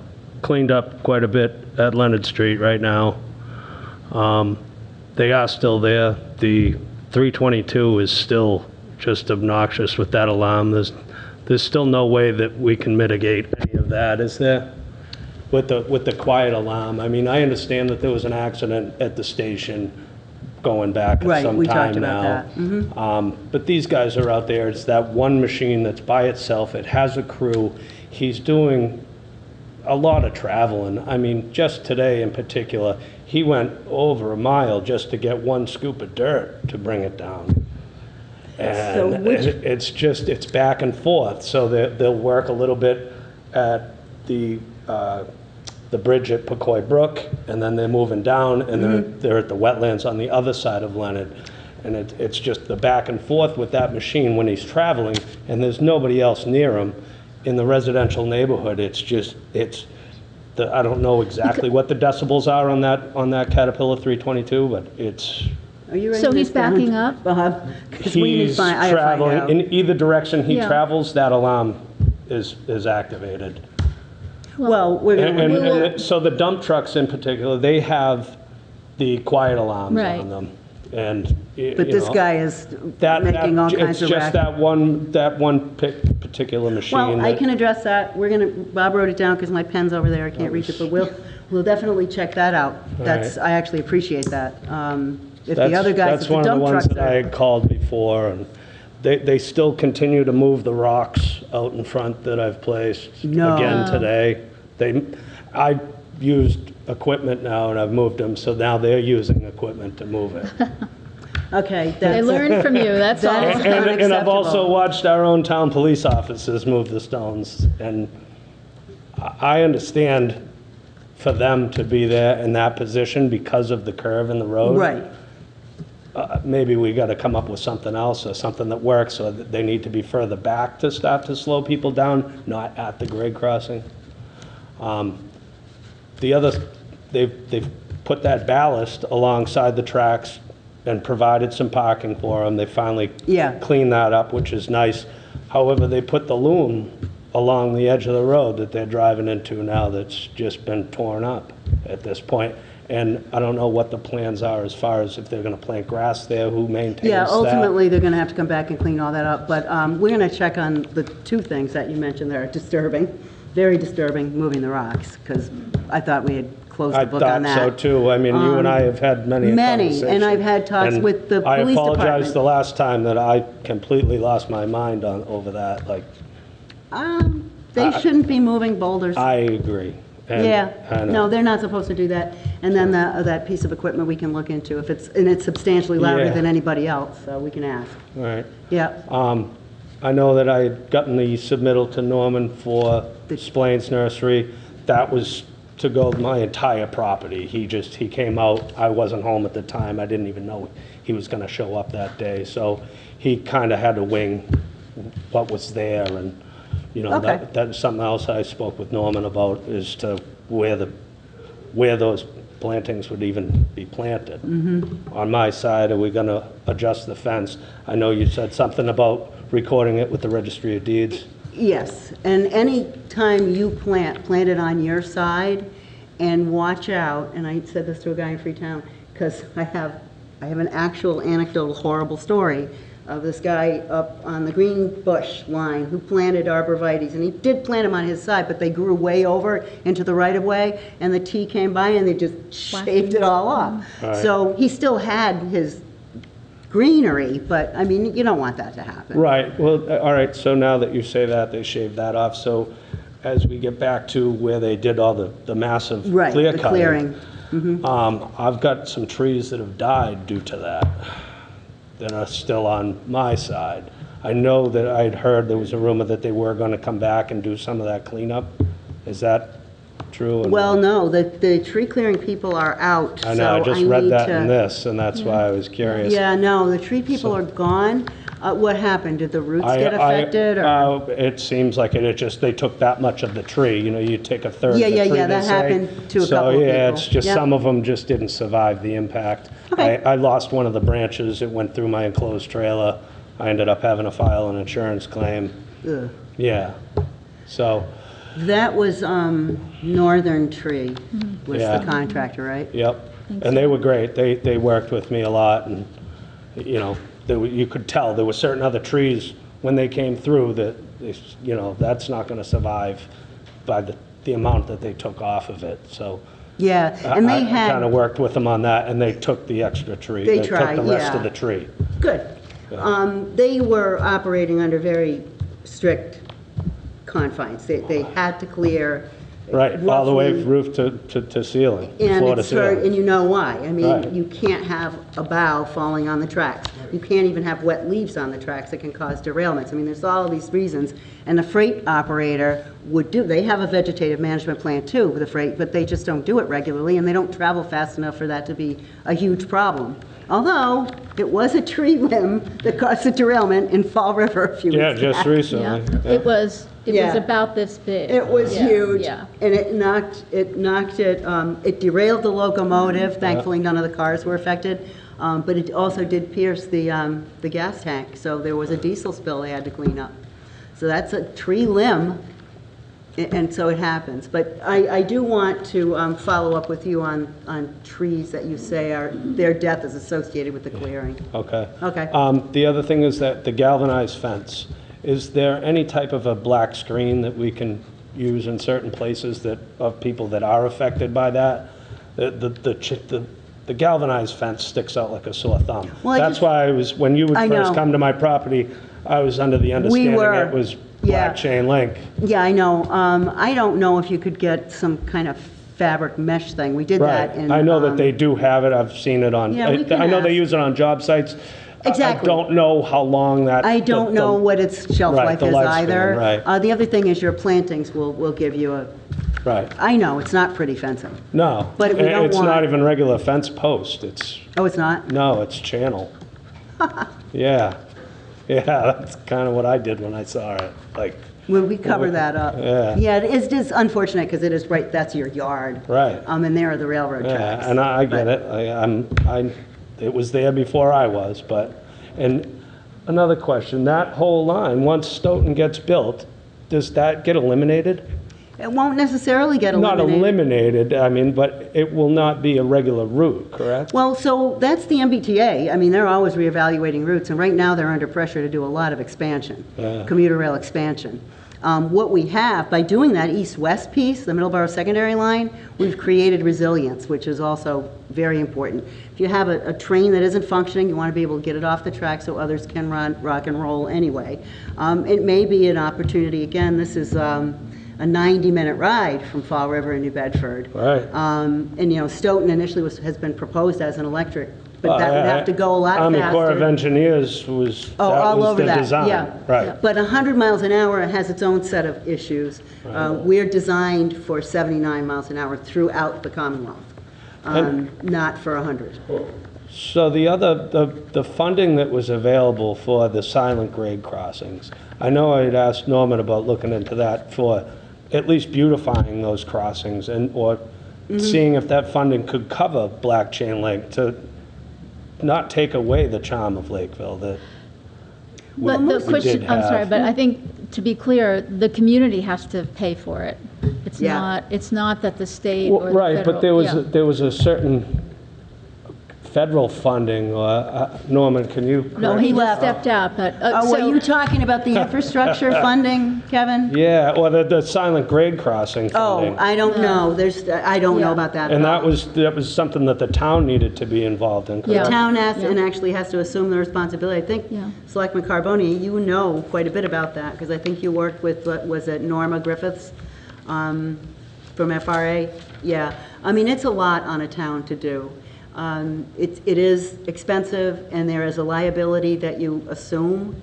cleaned up quite a bit at Leonard Street right now. They are still there. The 322 is still just obnoxious with that alarm. There's still no way that we can mitigate any of that, is there? With the quiet alarm. I mean, I understand that there was an accident at the station going back Right, some we talked time about now. that. But these guys are out there. It's that one machine that's by itself. It has a crew. He's doing a lot of traveling. I mean, just today in particular, he went over a mile just to get one scoop of dirt to bring it down. And it's back and forth. So they'll work a little bit at the bridge at Pecoy Brook, and then they're moving down, and they're at the wetlands on the other side of Leonard. And it's just the back and forth with that machine when he's traveling, and there's nobody else near him. In the residential neighborhood, I don't know exactly what the decibels are on that Caterpillar 322, but it's, Are you ready So to he's sit down, backing up? Bob? 'Cause we need to he's find- I gotta find traveling, out. in either direction he Yeah. travels, that alarm is activated. Well, we're And, going and, to, so the dump trucks in particular, they have the quiet alarms Right. on them. And, but this guy is making all kinds of It's just racket. that one particular machine. Well, I that- can address that. Bob wrote it down because my pen's over there. I can't reach it, but we'll definitely check that out. That's, I actually appreciate that. If the other guys That's at the one of the dump ones trucks that I are. had called before, and they still continue to move the rocks out in front that I've placed No. again today. I used equipment now, and I've moved them, so now they're using equipment to move it. Okay. they that's- learned from you, that's all. That is And I've unacceptable. also watched our own town police officers move the stones, and I understand for them to be there in that position because of the curve in the road. Right. Maybe we got to come up with something else, or something that works, so that they need to be further back to start to slow people down, not at the grade crossing. They've put that ballast alongside the tracks and provided some parking for them. They finally Yeah. cleaned that up, which is nice. However, they put the loom along the edge of the road that they're driving into now that's just been torn up at this point. And I don't know what the plans are as far as if they're going to plant grass there, who maintains that. Yeah, ultimately, they're going to have to come back and clean all that up, but we're going to check on the two things that you mentioned that are disturbing, very disturbing, moving the rocks, because I thought we had closed the book on that. I thought so too. I mean, you and I have had many conversations. And I've had talks And with the I police apologize department. the last time that I completely lost my mind over that, like, They shouldn't be moving boulders. I agree. And Yeah, I know. no, they're not supposed to do that. And then that piece of equipment we can look into, if it's, and it's substantially louder Yeah. than anybody else, so we can ask. All right. Yeah, I know that I had gotten the submittal to Norman for Splains Nursery. That was to go my entire property. He came out, I wasn't home at the time, I didn't even know he was gonna show up that day, so he kinda had to wing what was there, and, you know, Okay. that's something else I spoke with Norman about, is to where those plantings would even be planted. On my side, are we gonna adjust the fence? I know you said something about recording it with the Registry of Deeds. yes, and any time you plant it on your side, and watch out, and I said this to a guy in Freetown, because I have an actual anecdotal horrible story of this guy up on the green bush line who planted arborvitaes, and he did plant them on his side, but they grew way over into the right-of-way, and the T came by and they just shaved it all off. Right. So he still had his greenery, but, I mean, you don't want that to happen. Right, well, all right, so now that you say that, they shaved that off, so as we get back to where they did all the massive Right, clear the cutting. clearing. I've got some trees that have died due to that are still on my side. I know that I'd heard there was a rumor that they were gonna come back and do some of that cleanup. Is that true? Well, no, the tree clearing people are out, so I know, I just need read that in to- this, and that's why I was curious. Yeah, no, the tree people are gone. What happened? Did the roots get affected, or? It seems like they took that much of the tree, you know, you take a third of the Yeah, tree, yeah, they that say. happened to a couple of So, yeah, people. it's just, Yep. some of them just didn't survive the impact. Okay. I lost one of the branches, it went through my enclosed trailer, I ended up having to file an insurance claim. Ugh. Yeah, so, That was Northern Tree was Yeah. the contractor, right? yep. And they were great, they worked with me a lot, and, you know, you could tell, there were certain other trees, when they came through, that, you know, that's not gonna survive by the amount that they took off of it, so. Yeah, and they I kind of had, worked with them on that, and they took the extra tree. They took tried, the rest yeah. of the tree. good. They were operating under very strict confines. They had to clear. Right, all the way roughly- roof to ceiling, And floor to it's hard, and ceiling. you know why. I mean, Right. you can't have a bough falling on the tracks. You can't even have wet leaves on the tracks that can cause derailments. I mean, there's all these reasons. And the freight operator they have a vegetative management plan too with the freight, but they just don't do it regularly, and they don't travel fast enough for that to be a huge problem. Although, it was a tree limb that caused a derailment in Fall River a few weeks Yeah, back. just Yeah, recently. it was Yeah. about this big. It was Yeah, huge, Yeah. and it derailed the locomotive. Thankfully, none of the cars were affected, but it also did pierce the gas tank, so there was a diesel spill they had to clean up. So that's a tree limb, and so it happens. But I do want to follow up with you on trees that you say their death is associated with the clearing. Okay. Okay. The other thing is that the galvanized fence, is there any type of a black screen that we can use in certain places of people that are affected by that? The galvanized fence sticks out like a sore thumb. Well, I That's just- why when you would I first know. come to my property, I was under the understanding were, it was yeah. black chain link. Yeah, I know. I don't know if you could get some kind of fabric mesh thing. We did Right. that in. I know that they do have it. I've seen it on, Yeah, we can I know they ask. use it on job sites. Exactly. I don't know how long that. I don't know what its shelf Right, life the is lifespan, either. right. The other thing is your plantings will give you a, Right. I know, it's not pretty fencing. No. But we don't It's want- not even regular fence post. It's, Oh, it's not? no, it's channel. Yeah. Yeah, that's kind of what I did when I saw it. Like, Well, we cover that up. Yeah. Yeah, it is just unfortunate because it is right, that's your yard. Right. And there are the railroad yeah, tracks. and I get But- it. It was there before I was, but, and another question, that whole line, once Stoughton gets built, does that get eliminated? It won't necessarily get Not eliminated. eliminated, I mean, but it will not be a regular route, correct? Well, so that's the MBTA. I mean, they're always reevaluating routes, and right now they're under pressure to do a lot of expansion, commuter rail expansion. What we have, by doing that east-west piece, the Middleborough secondary line, we've created resilience, which is also very important. If you have a train that isn't functioning, you want to be able to get it off the track so others can run, rock and roll anyway. It may be an opportunity, again, this is a 90-minute ride from Fall River in New Bedford. Right. And, you know, Stoughton initially has been proposed as an electric, but that would have to go a lot faster. Army Corps of Engineers was, that all was over the that, design. yeah. Right. But 100 miles an hour has its own set of issues. We're designed for 79 miles an hour throughout the Commonwealth, not for 100. So the funding that was available for the silent grade crossings, I know I had asked Norman about looking into that for at least beautifying those crossings or seeing if that funding could cover Black Chain Link to not take away the charm of Lakeville that But the we question, did I'm sorry, have. but I think, to be clear, the community has to pay for it. It's Yeah. not that the state Well, or the federal. right, but there was a certain federal funding, Norman, can you? No, correct he me? just stepped out, but, Oh, were so, you talking about the infrastructure funding, Kevin? Yeah, or the silent grade crossing Oh, funding. I don't know. I don't know Yeah. about that. And at all. that was something that the town needed to be involved in, The correct? town has, Yeah. and actually has to assume the responsibility. I think, Yeah. Selectman Carboni, you know quite a bit about that, because I think you worked with, was it Norma Griffiths from FRA? Yeah. I mean, it's a lot on a town to do. It is expensive, and there is a liability that you assume.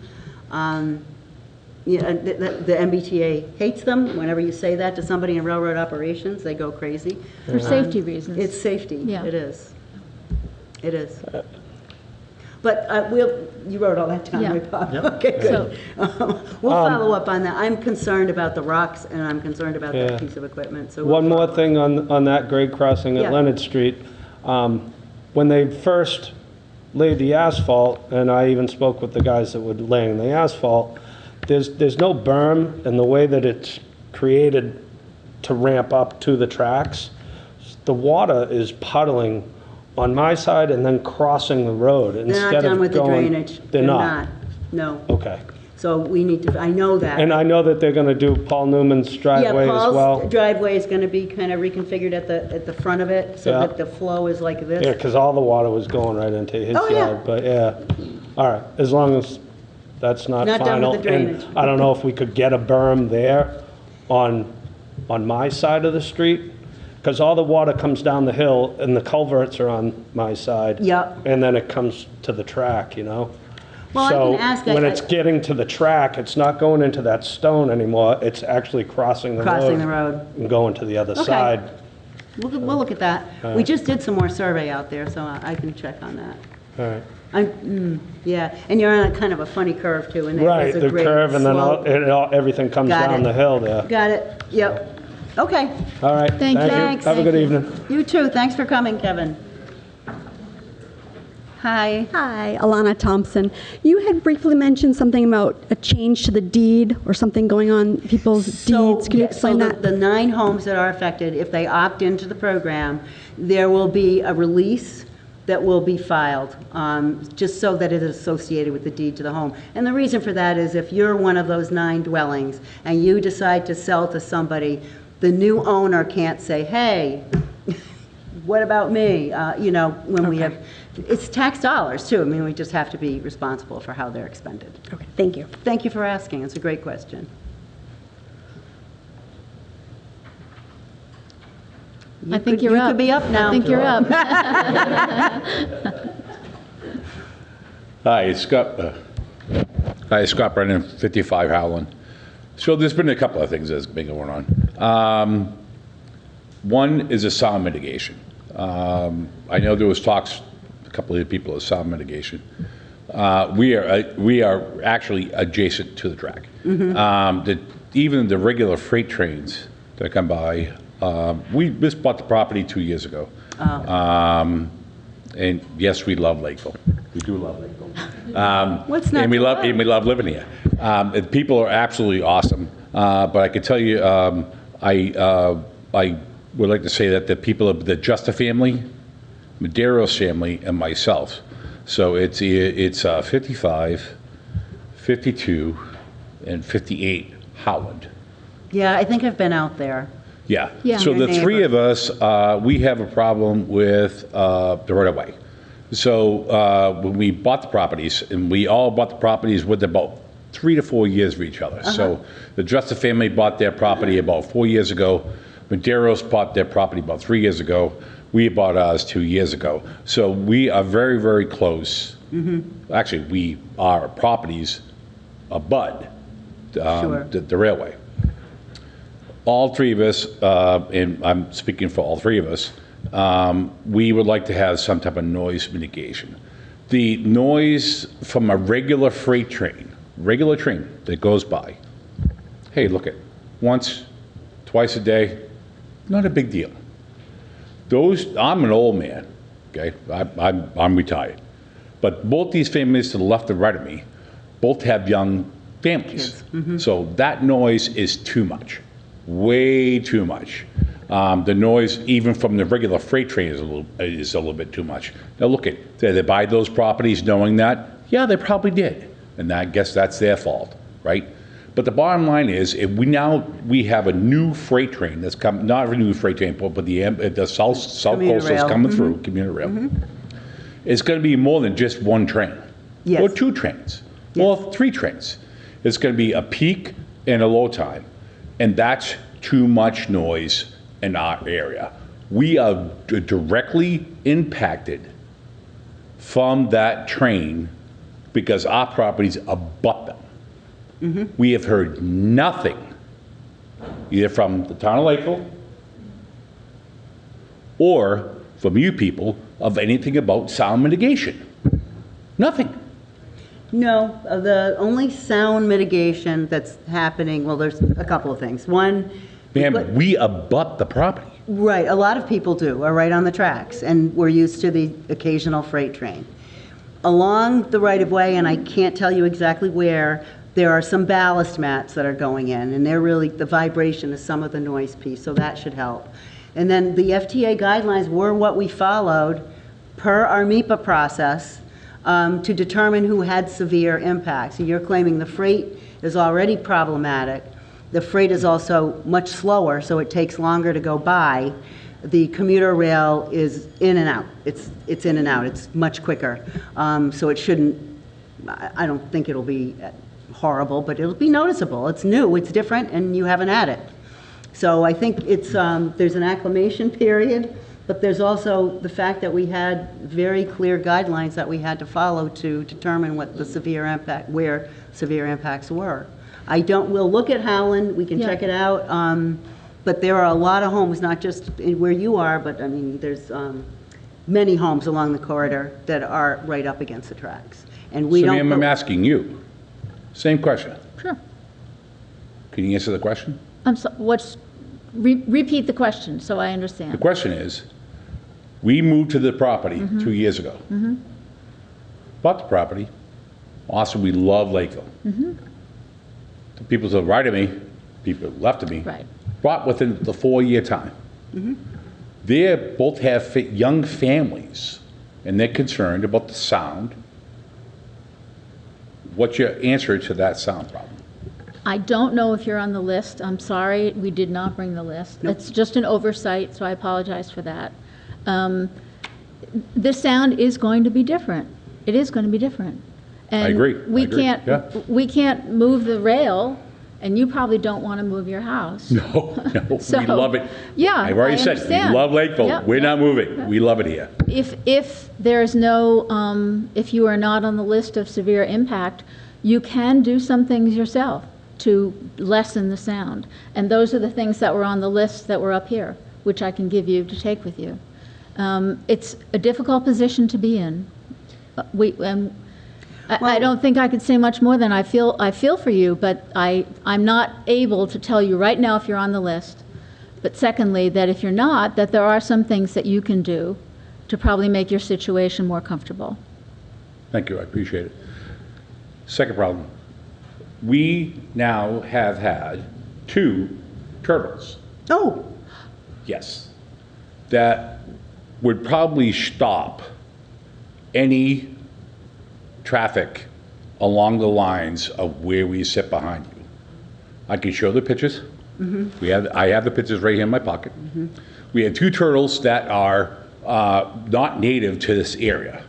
Yeah, the MBTA hates them. Whenever you say that to somebody in railroad operations, they go crazy. for safety reasons. It's safety. Yeah. It is. It is. But you wrote all that down, Yeah. right, Bob? Yep. Okay, So- good. We'll follow up on that. I'm concerned about the rocks, and I'm concerned about Yeah. that piece of equipment, so. we'll One more follow thing on that grade crossing Yeah. at Leonard Street. When they first laid the asphalt, and I even spoke with the guys that were laying the asphalt, there's no berm in the way that it's created to ramp up to the tracks. The water is puddling on my side and then crossing the road They're not instead done of with the going. drainage. They're not? No. Okay. So we need to, I know that. And I know that they're gonna do Paul Newman's driveway as Yeah, well. Paul's driveway is going to be kind of reconfigured at the front of it, so Yeah. that the flow is like this. Yeah, because all the water was going right into his Oh, yeah. yard, but yeah. All right, as long as that's not Not done with final. the drainage. And I don't know if we could get a berm there on my side of the street, because all the water comes down the hill and the culverts are on my side. Yep. And then it comes to the track, you know? Well, I can ask, So when I- it's getting to the track, it's not going into that stone anymore, it's actually crossing the road. Crossing the road. And going to the other Okay. side. We'll look at that. We just did some more survey out there, so I can check on that. All right. Yeah, and you're on a kind of a funny curve too, and Right, there's a the great curve, and then slope. everything comes Got down it. the hill there. Got it, yep. Okay, All right. Thank you. Thanks. Have a good evening. you too, thanks for coming, Kevin. Hi. Hi, Alana Thompson. You had briefly mentioned something about a change to the deed or something going on people's deeds. Can you explain that? So the 9 homes that are affected, if they opt into the program, there will be a release that will be filed, just so that it is associated with the deed to the home. And the reason for that is if you're one of those 9 dwellings and you decide to sell to somebody, the new owner can't say, hey, what about me? You know, when we have, it's tax dollars too. I mean, we just have to be responsible for how they're expended. Okay, thank you. Thank you for asking. It's a great question. I think you're up. You could be up now. I think you're up. Hi, it's Scott Brennan, 55 Howland. So there's been a couple of things that's been going on. One is a sound mitigation. I know there was talks, a couple of people of sound mitigation. We are actually adjacent to the track. Even the regular freight trains that come by, we just bought the property 2 years ago. And yes, we love Lakeville. We do love Lakeville. What's not and we to love love? and we love living here. And people are absolutely awesome. But I can tell you, I would like to say that the people of the Justa family, Madero's family, and myself. So it's 55, 52, and 58 Howland. Yeah, I think I've been out there. Yeah. Yeah. So Your the three neighbor. of us, we have a problem with the right-of-way. So when we bought the properties, and we all bought the properties with about 3 to 4 years of each other. So the Justa family bought their property about 4 years ago. Madero's bought their property about 3 years ago. We bought ours 2 years ago. So we are very, very close. Actually, our properties abut Sure. the railway. All three of us, and I'm speaking for all three of us, we would like to have some type of noise mitigation. The noise from a regular freight train, that goes by, hey, look at, once, twice a day, not a big deal. I'm an old man, okay? I'm retired. But both these families to the left and right of me, both have young families. So that noise is too much, way too much. The noise, even from the regular freight train, is a little bit too much. Now look at, did they buy those properties knowing that? Yeah, they probably did. And I guess that's their fault, right? But the bottom line is, if we have a new freight train that's come, not a new freight train, but the South Commuter Coastal is rail. coming through, commuter rail. It's going to be more than just one train. Yes. Or 2 trains, or 3 trains. It's going to be a peak and a low time. And that's too much noise in our area. We are directly impacted from that train because our properties abut them. We have heard nothing, either from the town of Lakeville or from you people, of anything about sound mitigation. Nothing. No, the only sound mitigation that's happening, well, there's a couple of things. One, Ma'am, we abut the property. right, a lot of people do, are right on the tracks, and we're used to the occasional freight train. Along the right-of-way, and I can't tell you exactly where, there are some ballast mats that are going in, and they're really, the vibration is some of the noise piece, so that should help. And then the FTA guidelines were what we followed per our MEPA process to determine who had severe impacts. And you're claiming the freight is already problematic. The freight is also much slower, so it takes longer to go by. The commuter rail is in and out. It's in and out. It's much quicker. So it shouldn't, I don't think it'll be horrible, but it'll be noticeable. It's new, it's different, and you haven't had it. So I think it's, there's an acclimation period, but there's also the fact that we had very clear guidelines that we had to follow to determine what the severe impact, where severe impacts were. We'll look at Howland, we can check it out, but there are a lot of homes, not just where you are, but I mean, there's many homes along the corridor that are right up against the tracks. And we So don't. ma'am, I'm asking you, same question. Sure. Can you answer the question? I'm so, repeat the question so I The understand. question is, we moved to the property 2 years ago. Bought the property. Also, we love Lakeville. The people to the right of me, people left of me, Right. bought within the 4-year time. They both have young families, and they're concerned about the sound. What's your answer to that sound problem? I don't know if you're on the list. I'm sorry, we did not bring the list. It's just an oversight, so I apologize for that. The sound is going to be different. It is going to be different. And agree. I We agree. can't, Yeah. we can't move the rail, and you probably don't want to move your house. No, we So, love it. yeah, I've already I said, we understand. love Lakeville. Yeah, We're yeah, not moving. yeah. We love it here. If there's no, if you are not on the list of severe impact, you can do some things yourself to lessen the sound. And those are the things that were on the list that were up here, which I can give you to take with you. It's a difficult position to be in. I don't think I could say much more than I feel for you, but I'm not able to tell you right now if you're on the list. But secondly, that if you're not, that there are some things that you can do to probably make your situation more comfortable. Thank you, I appreciate it. Second problem, we now have had 2 turtles Oh, Yes. That would probably stop any traffic along the lines of where we sit behind you. I can show the pictures. I have the pictures right here in my pocket. We have 2 turtles that are not native to this area.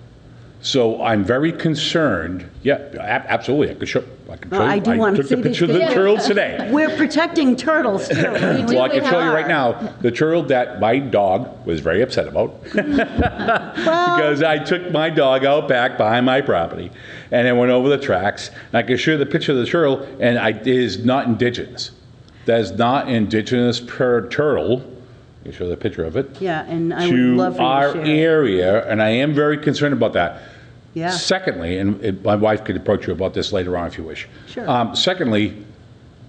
So I'm very concerned. Yeah, absolutely. I can show Oh, I do you. want to took the see these picture of the pictures. turtles today. we're protecting turtles too. Well, I can show you right now, the turtle that my dog was very upset about. Because I took my dog out back behind my property and then went over the tracks. And I can show you the picture of the turtle, and it is not indigenous. That is not indigenous per turtle. You show the picture of it. Yeah, and I would To love for you our to share it. area, and I am very concerned about that. Yeah. Secondly, and my wife could approach you about this later on if you wish. Sure. Secondly,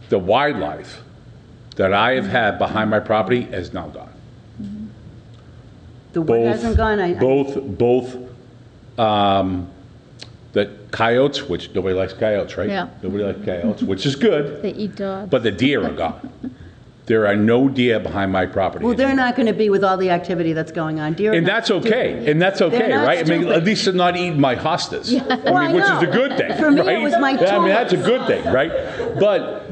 the wildlife that I have had behind my property is now gone. The what hasn't gone? Both the coyotes, which nobody likes coyotes, right? Yeah. Nobody likes coyotes, which is good, They eat dogs. but the deer are gone. There are no deer behind my property. Well, they're not going to be with all the activity that's going on. Deer are And not that's okay, stupid. and that's okay, They're not right? I mean, stupid. at least they're not eating my hostas. Well, I which is a know. good thing, For me, it right? was my I mean, that's a tulips. good thing, right? But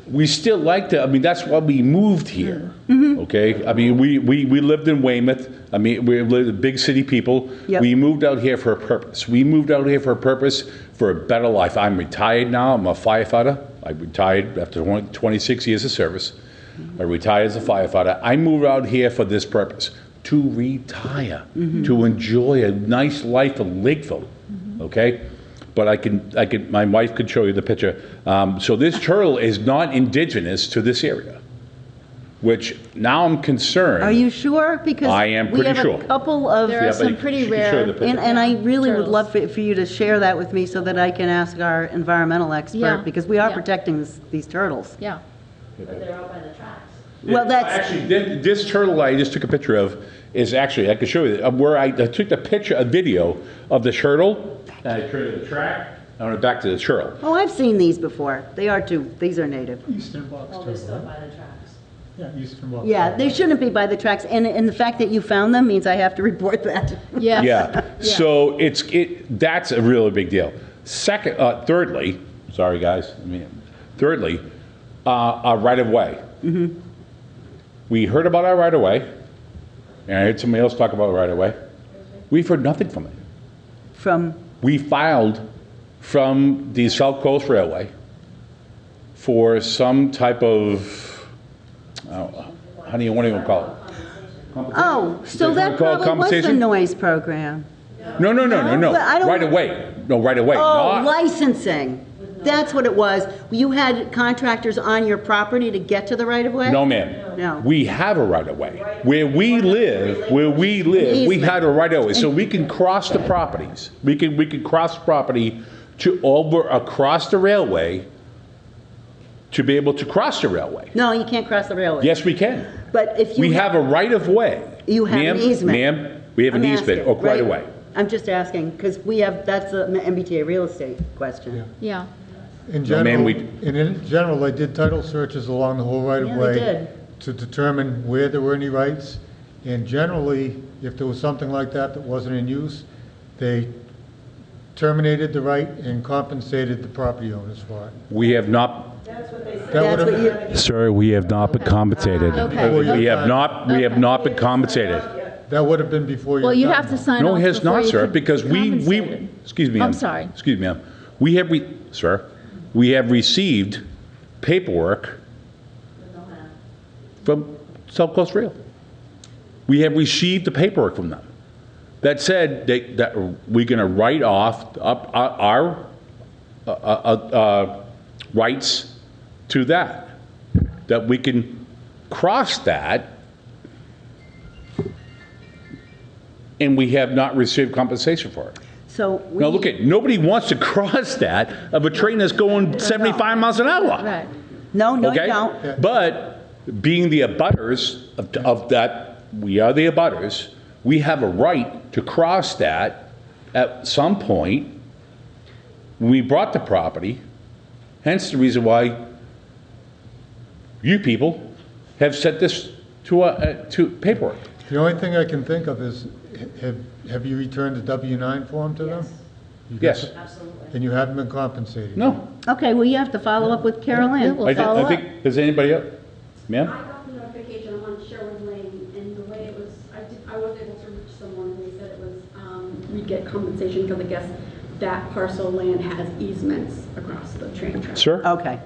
we still like to, I mean, that's why we moved here, Mm-hmm. okay? I mean, we lived in Weymouth. I mean, we lived big city people. Yep. We moved out here for a purpose. We moved out here for a purpose for a better life. I'm retired now. I'm a firefighter. I retired after 26 years of service. I retired as a firefighter. I moved out here for this purpose, to retire, to enjoy a nice life in Lakeville, okay? But my wife could show you the picture. So this turtle is not indigenous to this area, which now I'm concerned. Are you sure? Because I am pretty we have sure. a couple of, There are some pretty she can show rare. the picture. and I really would Turtles. love for you to share that with me so that I can ask our environmental expert, Yeah. because we are Yeah. protecting these turtles. Yeah. Well, that's, Actually, this turtle I just took a picture of is actually, I can show you, where I took the picture, a video of the turtle, and I turned the track, and I went back to the turtle. oh, I've seen these before. They are too, these are native. Eastern box turtle, right? Yeah, eastern box. Yeah, they shouldn't be by the tracks, and the fact that you found them means I have to report that. Yes. Yeah, so that's a really big deal. Thirdly, sorry guys, thirdly, our right-of-way. We heard about our right-of-way, and I heard somebody else talk about right-of-way. We've heard nothing from it. From, We filed from the South Coast Railway for some type of, how do you want to call it? oh, so You that call it probably was the compensation? noise program. No, but I don't- right away. No, right away. Oh, Not- licensing. That's what it was. You had contractors on your property to get to the right-of-way? No, ma'am. No. We have a right-of-way. Where we live, we Easement. had a right-of-way, so we can cross the properties. We can cross the property across the railway to be able to cross the railway. No, you can't cross the railway. Yes, we can. But if you. We have a right-of-way. You have an Ma'am, easement. Ma'am, we have an I'm easement, asking, or right-of-way. I'm just asking, because that's an MBTA real estate question. Yeah. In No, ma'am, general, in general, they did title searches along the whole right-of-way. did. To determine where there were any rights. And generally, if there was something like that that wasn't in use, they terminated the right and compensated the property owners for it. We have not, That That's would what have, you, sir, we have not been compensated. Okay. We have not been compensated. that would have been before your Well, you time, have to though. sign No, off it has before not, you sir, can because be we, compensated. excuse me, ma'am. I'm sorry. Excuse me, ma'am. Sir, we have received paperwork from South Coast Rail. We have received the paperwork from them that said that we're going to write off our rights to that we can cross that, and we have not received compensation for it. so. Now, look nobody wants to cross that of a train that's going 75 miles an hour. Right. No, you Okay? don't. But being the abutters of that, we are the abutters, we have a right to cross that at some point. We bought the property, hence the reason why you people have sent this to paperwork. The only thing I can think of is, have you returned the W-9 form to them? Yes. And you haven't been compensated? No. Okay, well, you have to follow up with Carol Yeah, Ann. we'll I follow up. think, does anybody else? Ma'am? I got the notification on Sherwood Lane, and the way it was, I was able to reach someone, and they said it was, we'd get compensation because I guess that parcel of land has easements across the train track. Sir? Okay.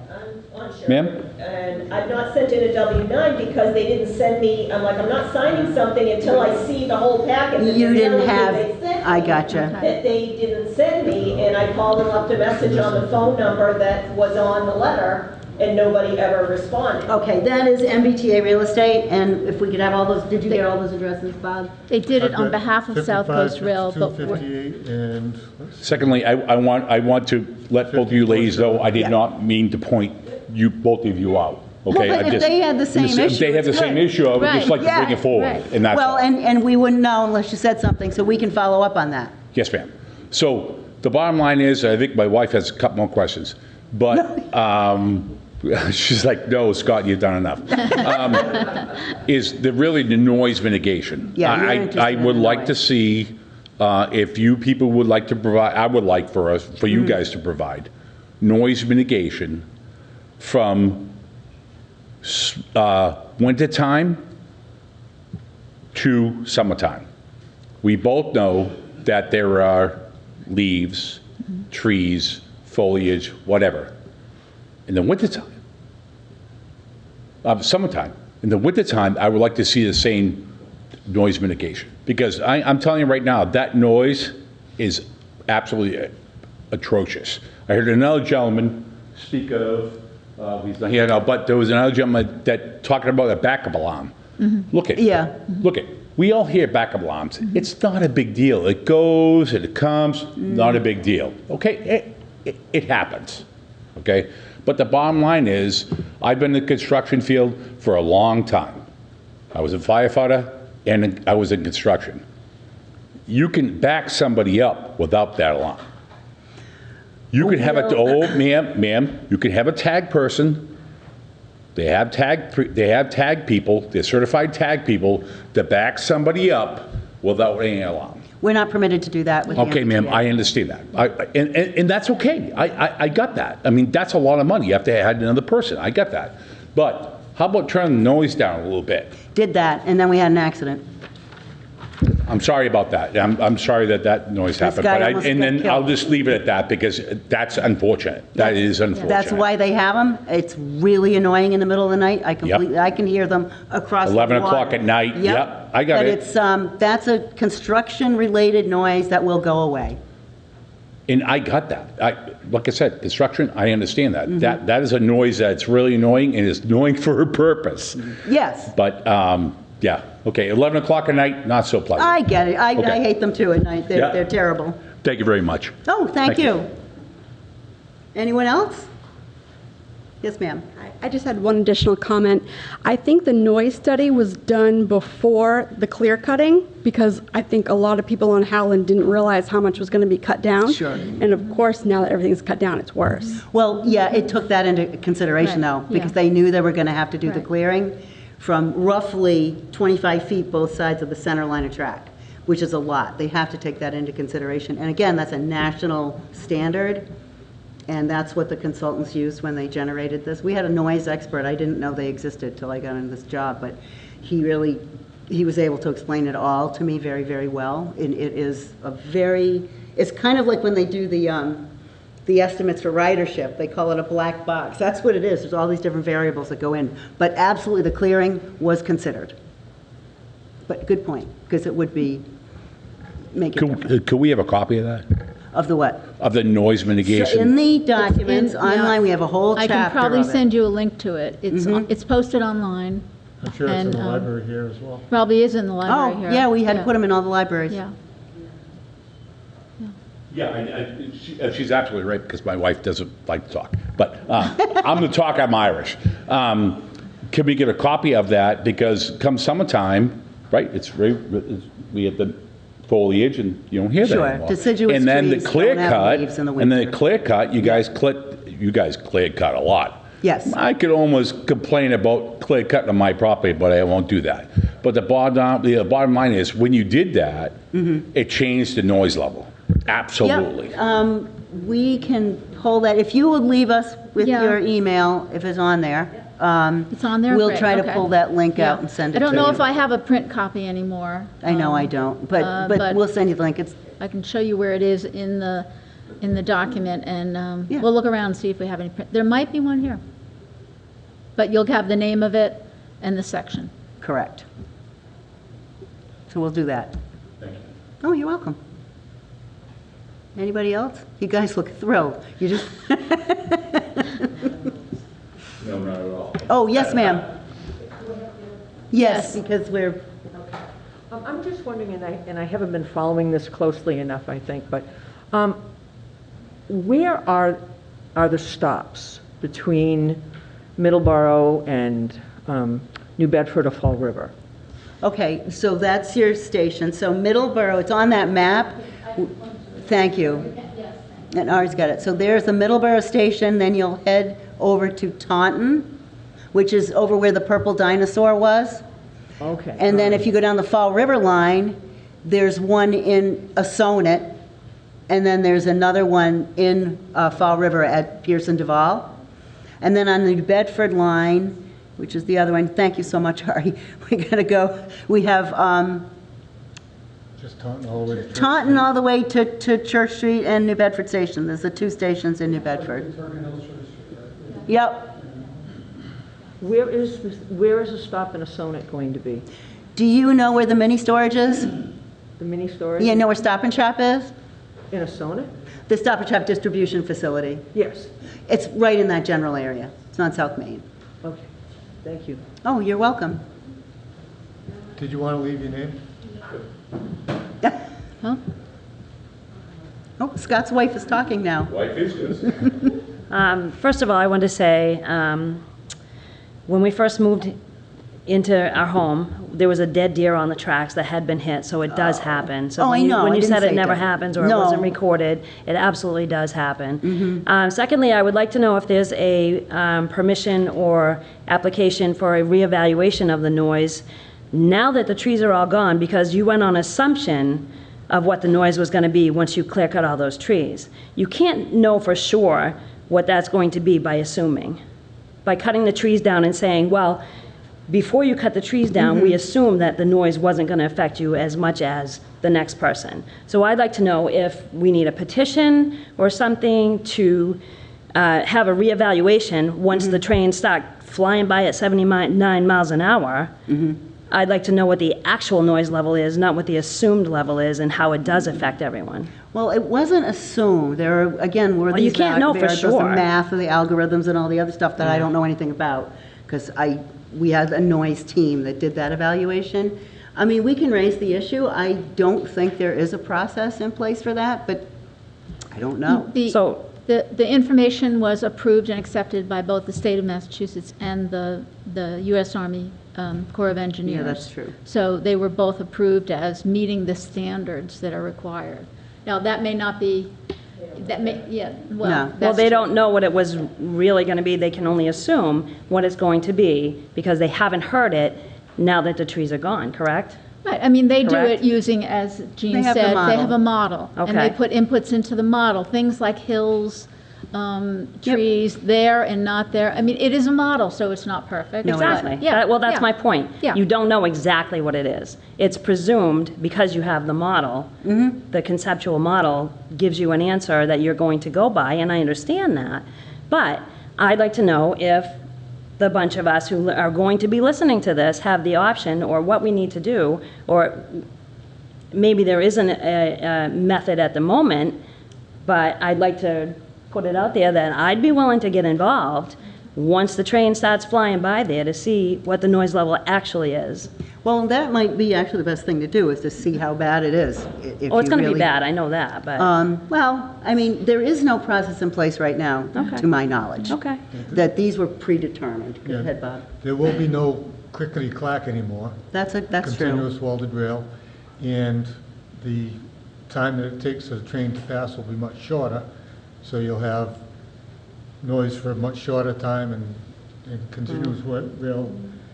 Ma'am? And I've not sent in a W-9 because they didn't send me, I'm not signing something until I see the whole packet. that You they're didn't telling me have, they sent I me, gotcha. That they didn't send me, and I called them up to message on the phone number that was on the letter, and nobody ever responded. Okay, that is MBTA Real Estate, and if we could have all those, did you get all those addresses, Bob? They did it I've on got behalf of South 55, Coast Rail, 52, but we're- 58, and Secondly, I want to let both of you ladies know, I did not mean to point you, both of you out, okay? Well, but I if just- they had the same If issue, they had the it's same good. issue, I would just Right. like to bring Yeah, it forward, right. and that's Well, all. and we wouldn't know unless you said something, so we can follow up on that. Yes, ma'am. So the bottom line is, I think my wife has a couple more questions, but she's like, no, Scott, you've done enough. Is really the noise mitigation. Yeah, you're interested I in would the like to noise. see if you people would like to provide, I would like for you guys to provide noise mitigation from winter time to summertime. We both know that there are leaves, trees, foliage, whatever. In the wintertime, summertime, in the wintertime, I would like to see the same noise mitigation. Because I'm telling you right now, that noise is absolutely atrocious. I heard another gentleman speak of, he's not here now, but there was another gentleman that talking about a backup alarm. Look at, Yeah. look at, we all hear backup alarms. It's not a big deal. It goes and it comes, not a big deal. Okay, it happens, okay? But the bottom line is, I've been in the construction field for a long time. I was a firefighter and I was in construction. You can back somebody up without that alarm. You can have ma'am, you can have a tag person. They have tag people, they're certified tag people to back somebody up without any alarm. We're not permitted to do that with the Okay, ma'am, MBTA. I understand that. And that's okay. I got that. I mean, that's a lot of money. You have to add another person. I got that. But how about turning the noise down a little bit? Did that, and then we had an accident. I'm sorry about that. I'm sorry that noise happened. guy But almost and got then killed. I'll just leave it at that because that's unfortunate. That is unfortunate. That's why they have them. It's really annoying in the middle of the night. I can hear them across the 11 water. o'clock at night. Yep, I got it. But it's, that's a construction-related noise that will go away. And I got that. Like I said, construction, I understand that. Mm-hmm. That is a noise that's really annoying and is annoying for a purpose. Yes, But, yeah, okay, 11 o'clock at night, not so pleasant. I get it. I Okay. hate them too at night. Yeah. They're terrible. Thank you very much. Oh, thank Thank you. you. Anyone else? Yes, ma'am. I just had one additional comment. I think the noise study was done before the clear cutting because I think a lot of people on Howland didn't realize how much was going to be cut down. Sure. And of course, now that everything's cut down, it's worse. Well, yeah, it took that into consideration Right, though, because yeah. they knew they were going to have to do the Right. clearing from roughly 25 feet both sides of the center line of track, which is a lot. They have to take that into consideration. And again, that's a national standard, and that's what the consultants used when they generated this. We had a noise expert. I didn't know they existed till I got into this job, but he was able to explain it all to me very, very well. And it is it's kind of like when they do the estimates for ridership. They call it a black box. That's what it is. There's all these different variables that go in. But absolutely, the clearing was considered. But good point, because it would make it different. Could we have a copy of that? Of the what? Of the noise So mitigation? in the documents, yeah. online, we have a whole I chapter can probably of it. send you a link to it. It's posted online. I'm sure it's in And, the library here as well. Probably is in the library Oh, here. yeah, we had to put them in all the libraries. Yeah. Yeah, she's absolutely right, because my wife doesn't like to talk. But I'm the talk, I'm Irish. Can we get a copy of that? Because come summertime, right, we have the foliage and you don't hear that Sure, anymore. deciduous And then the trees clear don't have cut, leaves in the and then the winter. clear cut, you guys clear cut a lot. Yes. I could almost complain about clear cutting on my property, but I won't do that. But the bottom line is, when you did that, it changed the noise level. Absolutely. Yep. We can pull that, if you would leave us with Yeah. your email, if it's on there. It's on there? We'll Great, try to okay. pull that link out Yeah. and send it I to you. don't know if I have a print copy anymore. I know I don't, but we'll send you the link. It's, I can show you where it is in the document, and Yeah. we'll look around and see if we have any print. There might be one here. But you'll have the name of it and the section. correct. So we'll do that. Thank you. Oh, you're welcome. Anybody else? You guys look thrilled. You just, No, not at all. oh, yes, ma'am. Yes, because we're, I'm just wondering, and I haven't been following this closely enough, I think, but where are the stops between Middleborough and New Bedford or Fall River? okay, so that's your station. So Middleborough, it's on that map. Thank you. And Ari's got it. So there's the Middleborough station, then you'll head over to Taunton, which is over where the purple dinosaur was. Okay. And then if you go down the Fall River line, there's one in Assonet, and then there's another one in Fall River at Pearson Duval. And then on the New Bedford line, which is the other one, thank you so much, Ari, we gotta go, we have Just Taunton all the way to Church Taunton Street. all the way to Church Street and New Bedford Station. There's the two stations in New Bedford. Yep. Where is the stop in Assonet going to be? Do you know where the mini storage is? The mini storage? You know where Stop and Shop is? In Assonet? The Stop and Shop distribution facility. Yes. It's right in that general area. It's on South Main. Okay. Thank you. Oh, you're welcome. Did you want to leave your name? Huh? Oh, Scott's wife is talking now. Wife is good. First of all, I want to say, when we first moved into our home, there was a dead deer on the tracks that had been hit, so it does happen. So Oh, I know. when I you didn't said say it never that. happens or No. it wasn't recorded, it absolutely does happen. Secondly, I would like to know if there's a permission or application for a reevaluation of the noise now that the trees are all gone, because you went on assumption of what the noise was going to be once you clear cut all those trees. You can't know for sure what that's going to be by assuming. By cutting the trees down and saying, well, before you cut the trees down, we assumed that the noise wasn't going to affect you as much as the next person. So I'd like to know if we need a petition or something to have a reevaluation once the trains start flying by at 79 miles an hour. I'd like to know what the actual noise level is, not what the assumed level is, and how it does affect everyone. Well, it wasn't assumed. There are, again, were Well, you these can't know for variables, the sure. math and the algorithms and all the other stuff that I don't know anything about, because we had a noise team that did that evaluation. I mean, we can raise the issue. I don't think there is a process in place for that, but I don't know. The information was approved and accepted by both the state of Massachusetts and the U.S. Army Corps of Engineers. Yeah, that's true. So they were both approved as meeting the standards that are required. Now, that may not be, well, No. Well, that's they true. don't know what it was really going to be. They can only assume what it's going to be because they haven't heard it now that the trees are gone, correct? Right, I mean, they do Correct? it using, as Jean They have the said, they model. have a model. And they Okay. put inputs into the model, things like hills, trees there and not there. I mean, it is a model, so it's not perfect. but- Exactly. Yeah. Well, that's yeah. my point. Yeah. You don't know exactly what it is. It's presumed because you have the model, the conceptual model gives you an answer that you're going to go by, and I understand that. But I'd like to know if the bunch of us who are going to be listening to this have the option, or what we need to do, or maybe there isn't a method at the moment, but I'd like to put it out there that I'd be willing to get involved once the train starts flying by there to see what the noise level actually is. Well, that might be actually the best thing to do, is to see how bad it is. Oh, it's going to be bad, I know that, but, Well, I mean, there is no process in place right now, Okay. to my knowledge. okay. That these were predetermined. Go Yeah. ahead, Bob. There will be no clickety-clack anymore. That's true. Continuous welded rail, and the time that it takes for the train to pass will be much shorter, so you'll have noise for a much shorter time and continuous rail.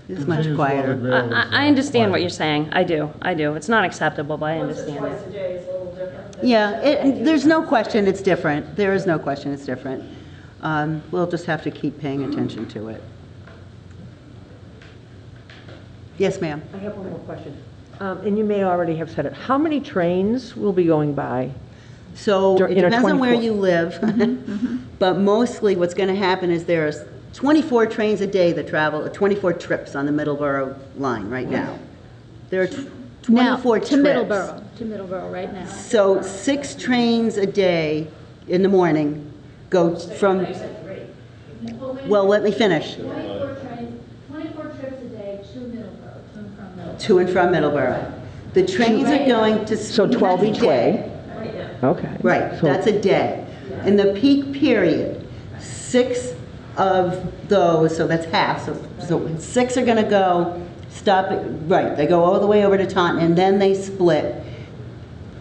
It's much continuous quieter. welded rail is, I understand what quiet. you're saying. I do. It's not acceptable, but I understand it. a day is a little different. Yeah, there's no question it's different. There is no question it's different. We'll just have to keep paying attention to it. Yes, ma'am. I have one more question. And you may already have said it. How many trains will be going by? So it In a depends on where 24 you live, but mostly what's going to happen is there's 24 trains a day that travel, 24 trips on the Middleborough line right now. There are 24 Now, trips. to Middleborough right now. So 6 trains a day in the morning go from, well, let me finish. 24 trips a day to Middleborough, To and from Middleborough. The trains are going to. So 12 each way? Okay. Right, So- that's a day. In the peak period, 6 of those, so that's half, so 6 are gonna go, stop it, right, they go all the way over to Taunton, and then they split.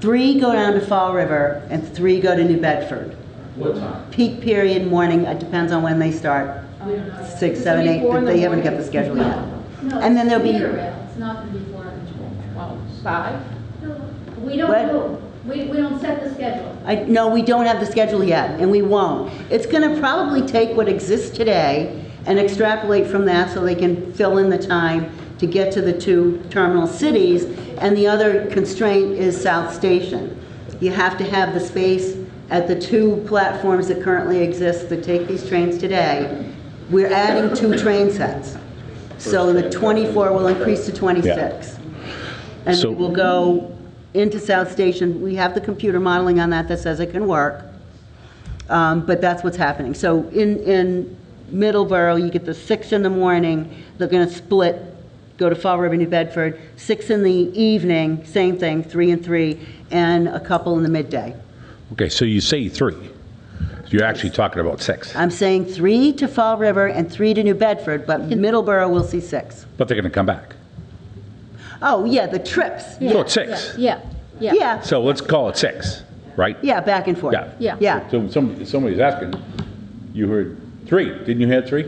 3 go down to Fall River, and 3 go to New Bedford. What time? Peak period, morning, it depends on when they start. 6, 7, 8, they haven't got the schedule yet. And then there'll be, It's not going to be 4 and 12, 5? We What? don't know. We don't set the schedule. no, we don't have the schedule yet, and we won't. It's gonna probably take what exists today and extrapolate from that so they can fill in the time to get to the 2 terminal cities, and the other constraint is South Station. You have to have the space at the 2 platforms that currently exist that take these trains today. We're adding 2 train sets. So the 24 will increase to 26. And So- we will go into South Station. We have the computer modeling on that says it can work. But that's what's happening. So in Middleborough, you get the 6 in the morning, they're gonna split, go to Fall River, New Bedford, 6 in the evening, same thing, 3 and 3, and a couple in the midday. Okay, so you say 3. You're actually talking about 6, I'm saying 3 to Fall River and 3 to New Bedford, but Middleborough will see 6. but they're going to come back. Oh, yeah, the trips. So it's 6. Yeah. Yeah, So let's call it 6, right? yeah, back and forth. Yeah. Yeah. So somebody's asking, you heard 3, didn't you hear 3?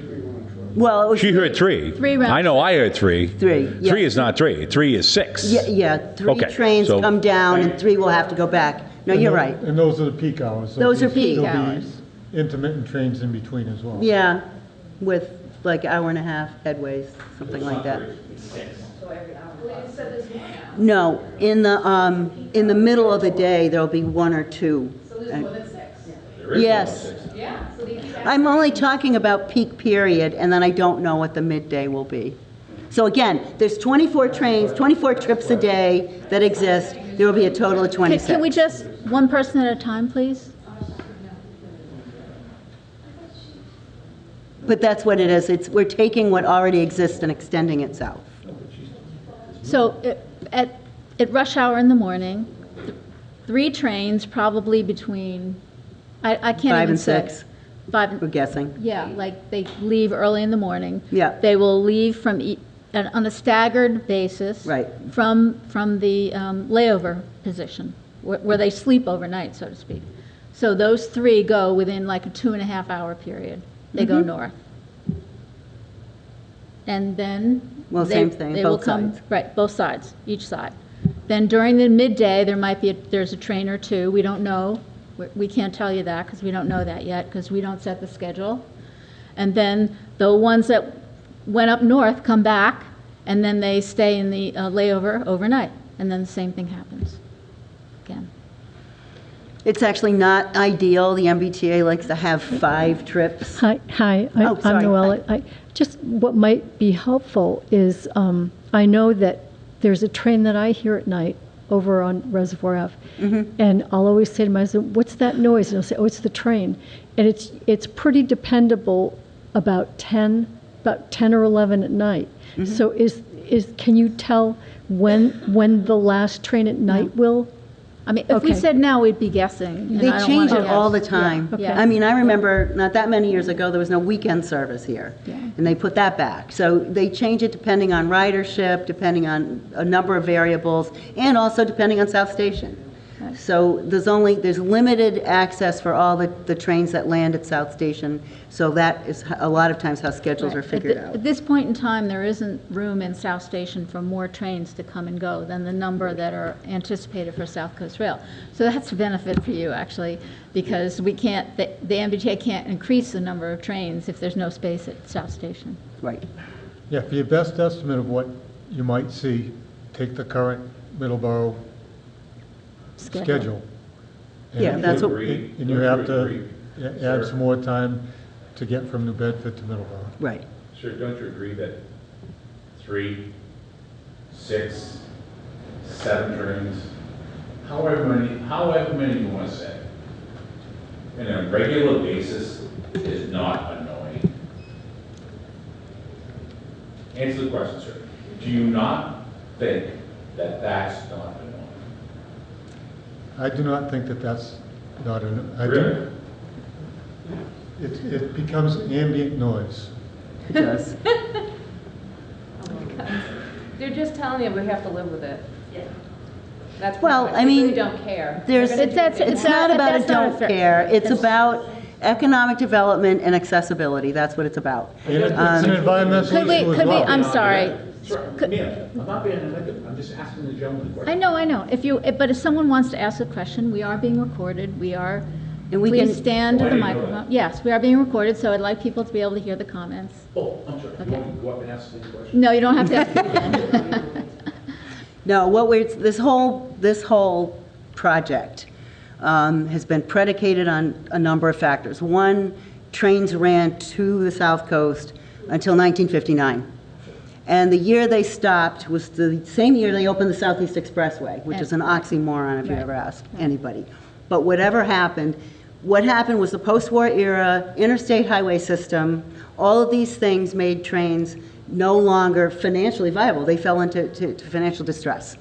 Well, it was. She heard 3. 3 rounds. I know I heard 3. 3, yeah. 3 is not 3, 3 is 6. Yeah, 3 Okay, trains so- come down and 3 will have to go back. No, you're right. And those are the peak hours. so Those are peak there'll be hours. intermittent trains in between as well. Yeah, with like hour and a half headways, something like that. No, in the middle of the day, there'll be 1 or 2. So there's more than 6? Yes. Yeah. I'm only talking about peak period, and then I don't know what the midday will be. So again, there's 24 trains, 24 trips a day that exist. There will be a total of 26. Can we just, one person at a time, please? But that's what it is. We're taking what already exists and extending it south. So at rush hour in the morning, 3 trains, probably between, I can't 5 even and say. 6, 5, we're guessing. yeah, like they leave early in the morning. Yeah. They will leave from, on a staggered basis. Right. From the layover position, where they sleep overnight, so to speak. So those 3 go within like a 2.5 hour period. They go north. And then. Well, same thing, they will both come- sides. Right, both sides, each side. Then during the midday, there's a train or 2, we don't know. We can't tell you that because we don't know that yet because we don't set the schedule. And then the ones that went up north come back and then they stay in the layover overnight. And then the same thing happens again. It's actually not ideal. The MBTA likes to have 5 trips. Hi, Oh, sorry. I'm Noella. Just what might be helpful is I know that there's a train that I hear at night over on Reservoir Ave, and I'll always say to myself, "What's that noise?" And I'll say, "Oh, it's the train," and it's pretty dependable about 10 or 11 at night. So can you tell when the last train at night will? I mean, if we Okay. said now, we'd be guessing. and They I don't change wanna it all the guess. time. Yeah. I mean, I remember not that many years ago, there was no weekend service here. Yeah. And they put that back. So they change it depending on ridership, depending on a number of variables, and also depending on South Station. So there's limited access for all the trains that land at South Station, so that is a lot of times how schedules are Right. figured At out. this point in time, there isn't room in South Station for more trains to come and go than the number that are anticipated for South Coast Rail. So that's a benefit for you, actually, because we can't, the MBTA can't increase the number of trains if there's no space at South Station. Right. Yeah, for your best estimate of what you might see, take the current Middleborough schedule. Yeah, that's what- And you have to add some more time to get from New Bedford to Middleborough. Right. Sir, don't you agree that 3, 6, 7 trains, however many you want to say, on a regular basis is not annoying? Answer the question, sir. Do you not think that that's not annoying? I do not think that that's not an. Really? It becomes ambient noise. It does. They're just telling you we have to live with it. Yeah. That's Well, pretty much- I they mean, really don't care. There's, They're gonna do it's not about a that's not a don't fair- care, it's about economic development and accessibility, that's what it's about. And it's an environmental Could we, issue as could we, well. I'm sorry. Sir, ma'am, I'm not being negative, I'm just asking the gentleman a question. I know. But if someone wants to ask a question, we are being recorded. And we Please can- stand to Oh, I the didn't know microphone. Yes, we are being recorded, so I'd like people to be able to hear the comments. Oh, I'm sorry, you Okay. want me to go up and ask the same question? No, you don't have to ask it again. No, this whole project has been predicated on a number of factors. One, trains ran to the South Coast until 1959. And the year they stopped was the same year they opened the Southeast Expressway, which is an oxymoron if you Right. ever ask anybody. But whatever happened, what happened was the post-war era, interstate highway system, all of these things made trains no longer financially viable. They fell into financial distress,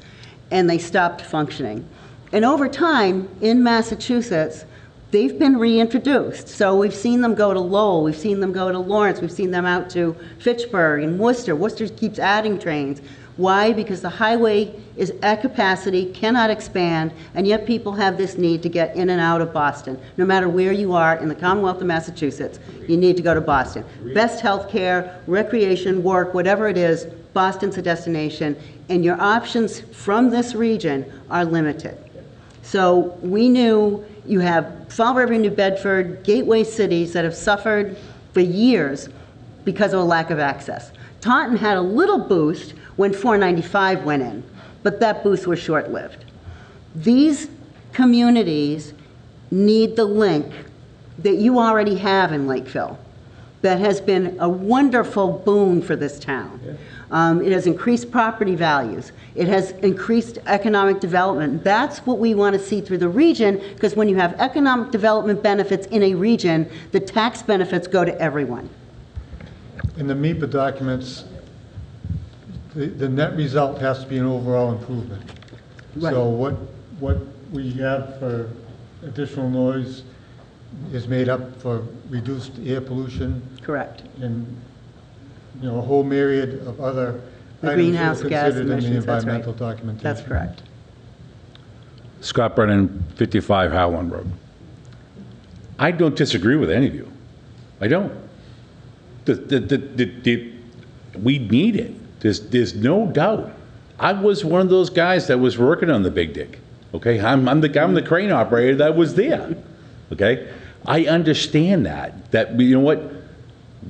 and they stopped functioning. And over time, in Massachusetts, they've been reintroduced. So we've seen them go to Lowell, we've seen them go to Lawrence, we've seen them out to Fitchburg and Worcester. Worcester keeps adding trains. Why? Because the highway is at capacity, cannot expand, and yet people have this need to get in and out of Boston. No matter where you are in the Commonwealth of Massachusetts, you need to go to Boston. Best healthcare, recreation, work, whatever it is, Boston's a destination, and your options from this region are limited. So we knew you have Fall River, New Bedford, gateway cities that have suffered for years because of a lack of access. Taunton had a little boost when 495 went in, but that boost was short-lived. These communities need the link that you already have in Lakeville that has been a wonderful boon for this town. It has increased property values. It has increased economic development. That's what we want to see through the region, because when you have economic development benefits in a region, the tax benefits go to everyone. In the MEPA documents, the net result has to be an overall improvement. Right. So what we have for additional noise is made up for reduced air pollution Correct. and, you know, a whole myriad of other The items greenhouse that are gas considered in the emissions, that's right. environmental documentation. That's correct. Scott Brennan, 55 Howland Road. I don't disagree with any of you. I don't. We need it. There's no doubt. I was one of those guys that was working on the Big Dig. Okay, I'm the crane operator that was there. Okay, I understand that you know what,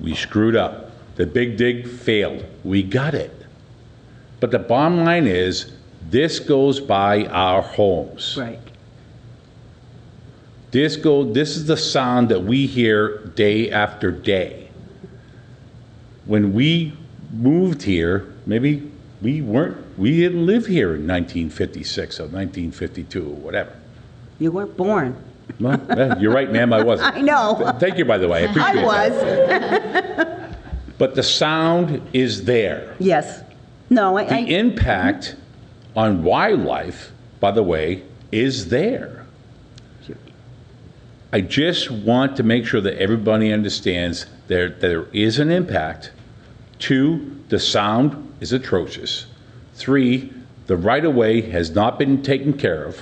we screwed up. The Big Dig failed. We got it. But the bottom line is, this goes by our homes. Right. This is the sound that we hear day after day. When we moved here, maybe we didn't live here in 1956 or 1952 or whatever. You weren't born. Well, you're right, ma'am, I wasn't. I know. Thank you, by the way, I appreciate I that. was. But the sound is there. Yes. No, The impact on wildlife, by the way, is there. I just want to make sure that everybody understands there is an impact. 2, the sound is atrocious. 3, the right-of-way has not been taken care of.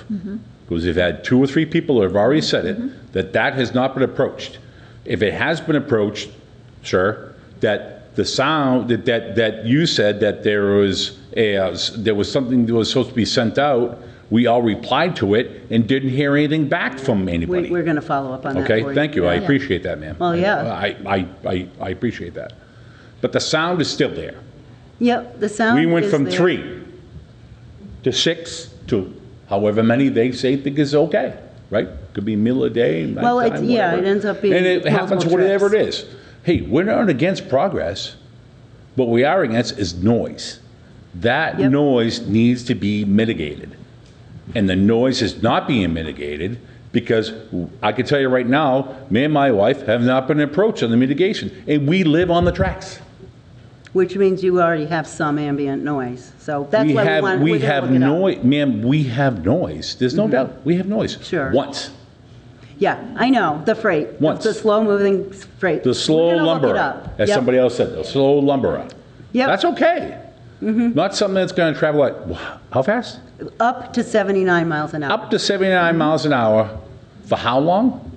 because we've had 2 or 3 people who have already said it, that has not been approached. If it has been approached, sir, that the sound, that you said that there was something that was supposed to be sent out, we all replied to it and didn't hear anything back from anybody. We're going to follow up on that for Okay, you. thank you. I Yeah. appreciate that, ma'am. Well, yeah. I appreciate that. But the sound is still there. Yep, the sound We went is from there. 3 to 6 to however many they say think is okay, right? Could be meal a day, Well, nighttime, yeah, whatever. it ends up being And it happens multiple whatever it trips. is. Hey, we're not against progress. What we are against is noise. That Yep. noise needs to be mitigated. And the noise is not being mitigated because I can tell you right now, me and my wife have not been approached on the mitigation, and we live on the tracks. Which means you already have some ambient noise. So that's We why have, we're we gonna have look it up. noise, ma'am, we have noise. There's no doubt. We have noise. Sure. Once. Yeah, I know, the freight. Once. The slow-moving freight. The slow We're gonna look it lumberer, up. as Yep. somebody else said, the slow lumberer. Yep. That's okay. Not something that's going to travel at, how fast? Up to 79 miles an hour. Up to 79 miles an hour. For how long?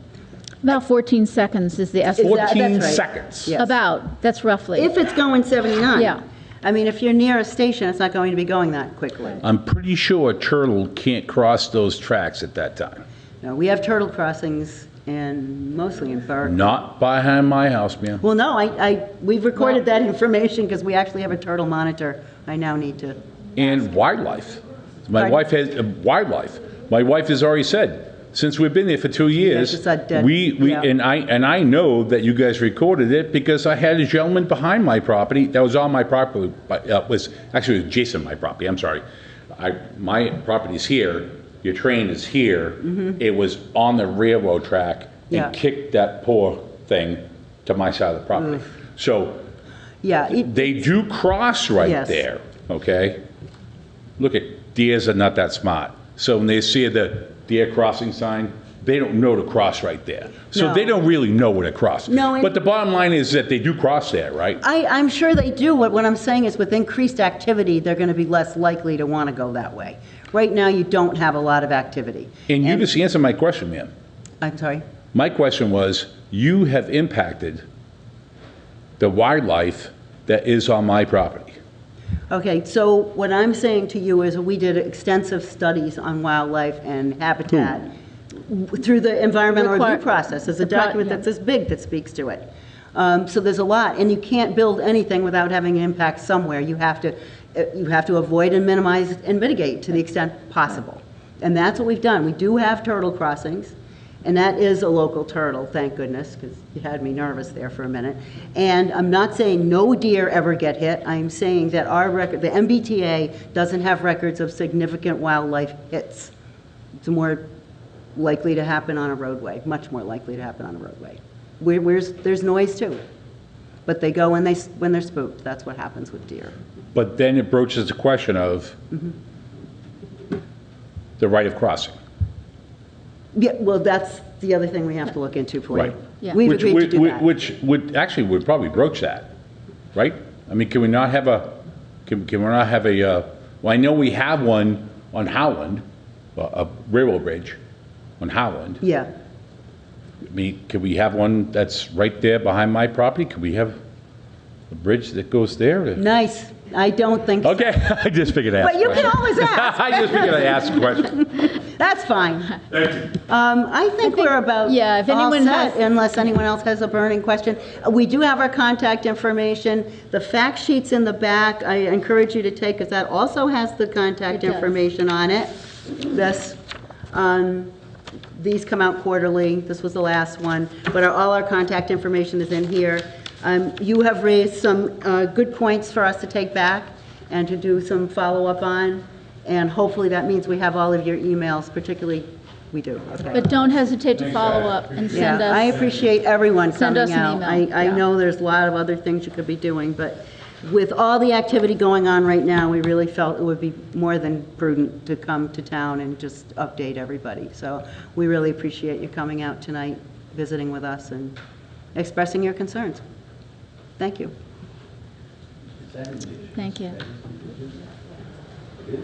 About 14 seconds is the estimate. 14 that's right. seconds. Yes. About, that's roughly. If it's going 79. Yeah. I mean, if you're near a station, it's not going to be going that quickly. I'm pretty sure a turtle can't cross those tracks at that time. No, we have turtle crossings and mostly in Borough. Not behind my house, ma'am. Well, no, we've recorded that information because we actually have a turtle monitor. I now need to. And wildlife. My Pardon? wife has, wildlife. My wife has already said, since we've been there for 2 years, just that dead- yeah. and I know that you guys recorded it because I had a gentleman behind my property that was on my property, was actually adjacent to my property, I'm sorry. My property's here, your train is here. It was on the railroad track Yeah. and kicked that poor thing to my side of the property. So Yeah. they do cross right Yes. there, okay? Look at, deers are not that smart. So when they see the deer crossing sign, they don't know to cross right there. So No. they don't really know where to cross. No, and- But the bottom line is that they do cross there, right? I'm sure they do. What I'm saying is with increased activity, they're going to be less likely to want to go that way. Right now, you don't have a lot of activity. And you just answered my question, ma'am. I'm sorry? My question was, you have impacted the wildlife that is on my property. Okay, so what I'm saying to you is we did extensive studies on wildlife and habitat through the environmental review process. There's a document that's this big that speaks to it. So there's a lot, and you can't build anything without having an impact somewhere. You have to avoid and minimize and mitigate to the extent possible. And that's what we've done. We do have turtle crossings, and that is a local turtle, thank goodness, because you had me nervous there for a minute. And I'm not saying no deer ever get hit. I'm saying that our record, the MBTA doesn't have records of significant wildlife hits. It's more likely to happen on a roadway, much more likely to happen on a roadway. There's noise too, but they go when they're spooked. That's what happens with deer. But then it broaches the question of the right of crossing. Yeah, well, that's the other thing we have to look into for you. Right. Yeah. We've agreed to do that. Which would, actually would probably broach that, right? I mean, can we not have can we not have well, I know we have one on Howland, a railroad bridge on Howland. Yeah. I mean, can we have one that's right there behind my property? Could we have a bridge that goes there? Nice. I don't think so. Okay, I just figured I'd ask. But you can always ask. I just figured I'd ask a question. That's fine. Thank you. I think we're about yeah, if all anyone set, has- unless anyone else has a burning question. We do have our contact information. The fact sheet's in the back. I encourage you to take, because that also has the contact It does. information on it. This, these come out quarterly. This was the last one. But all our contact information is in here. You have raised some good points for us to take back and to do some follow-up on. And hopefully that means we have all of your emails, particularly, we do, okay. But don't hesitate to follow up and send Yeah, us. I appreciate everyone Send coming us an out. email, I yeah. know there's a lot of other things you could be doing, but with all the activity going on right now, we really felt it would be more than prudent to come to town and just update everybody. So we really appreciate you coming out tonight, visiting with us, and expressing your concerns. Thank you. Thank you. It is.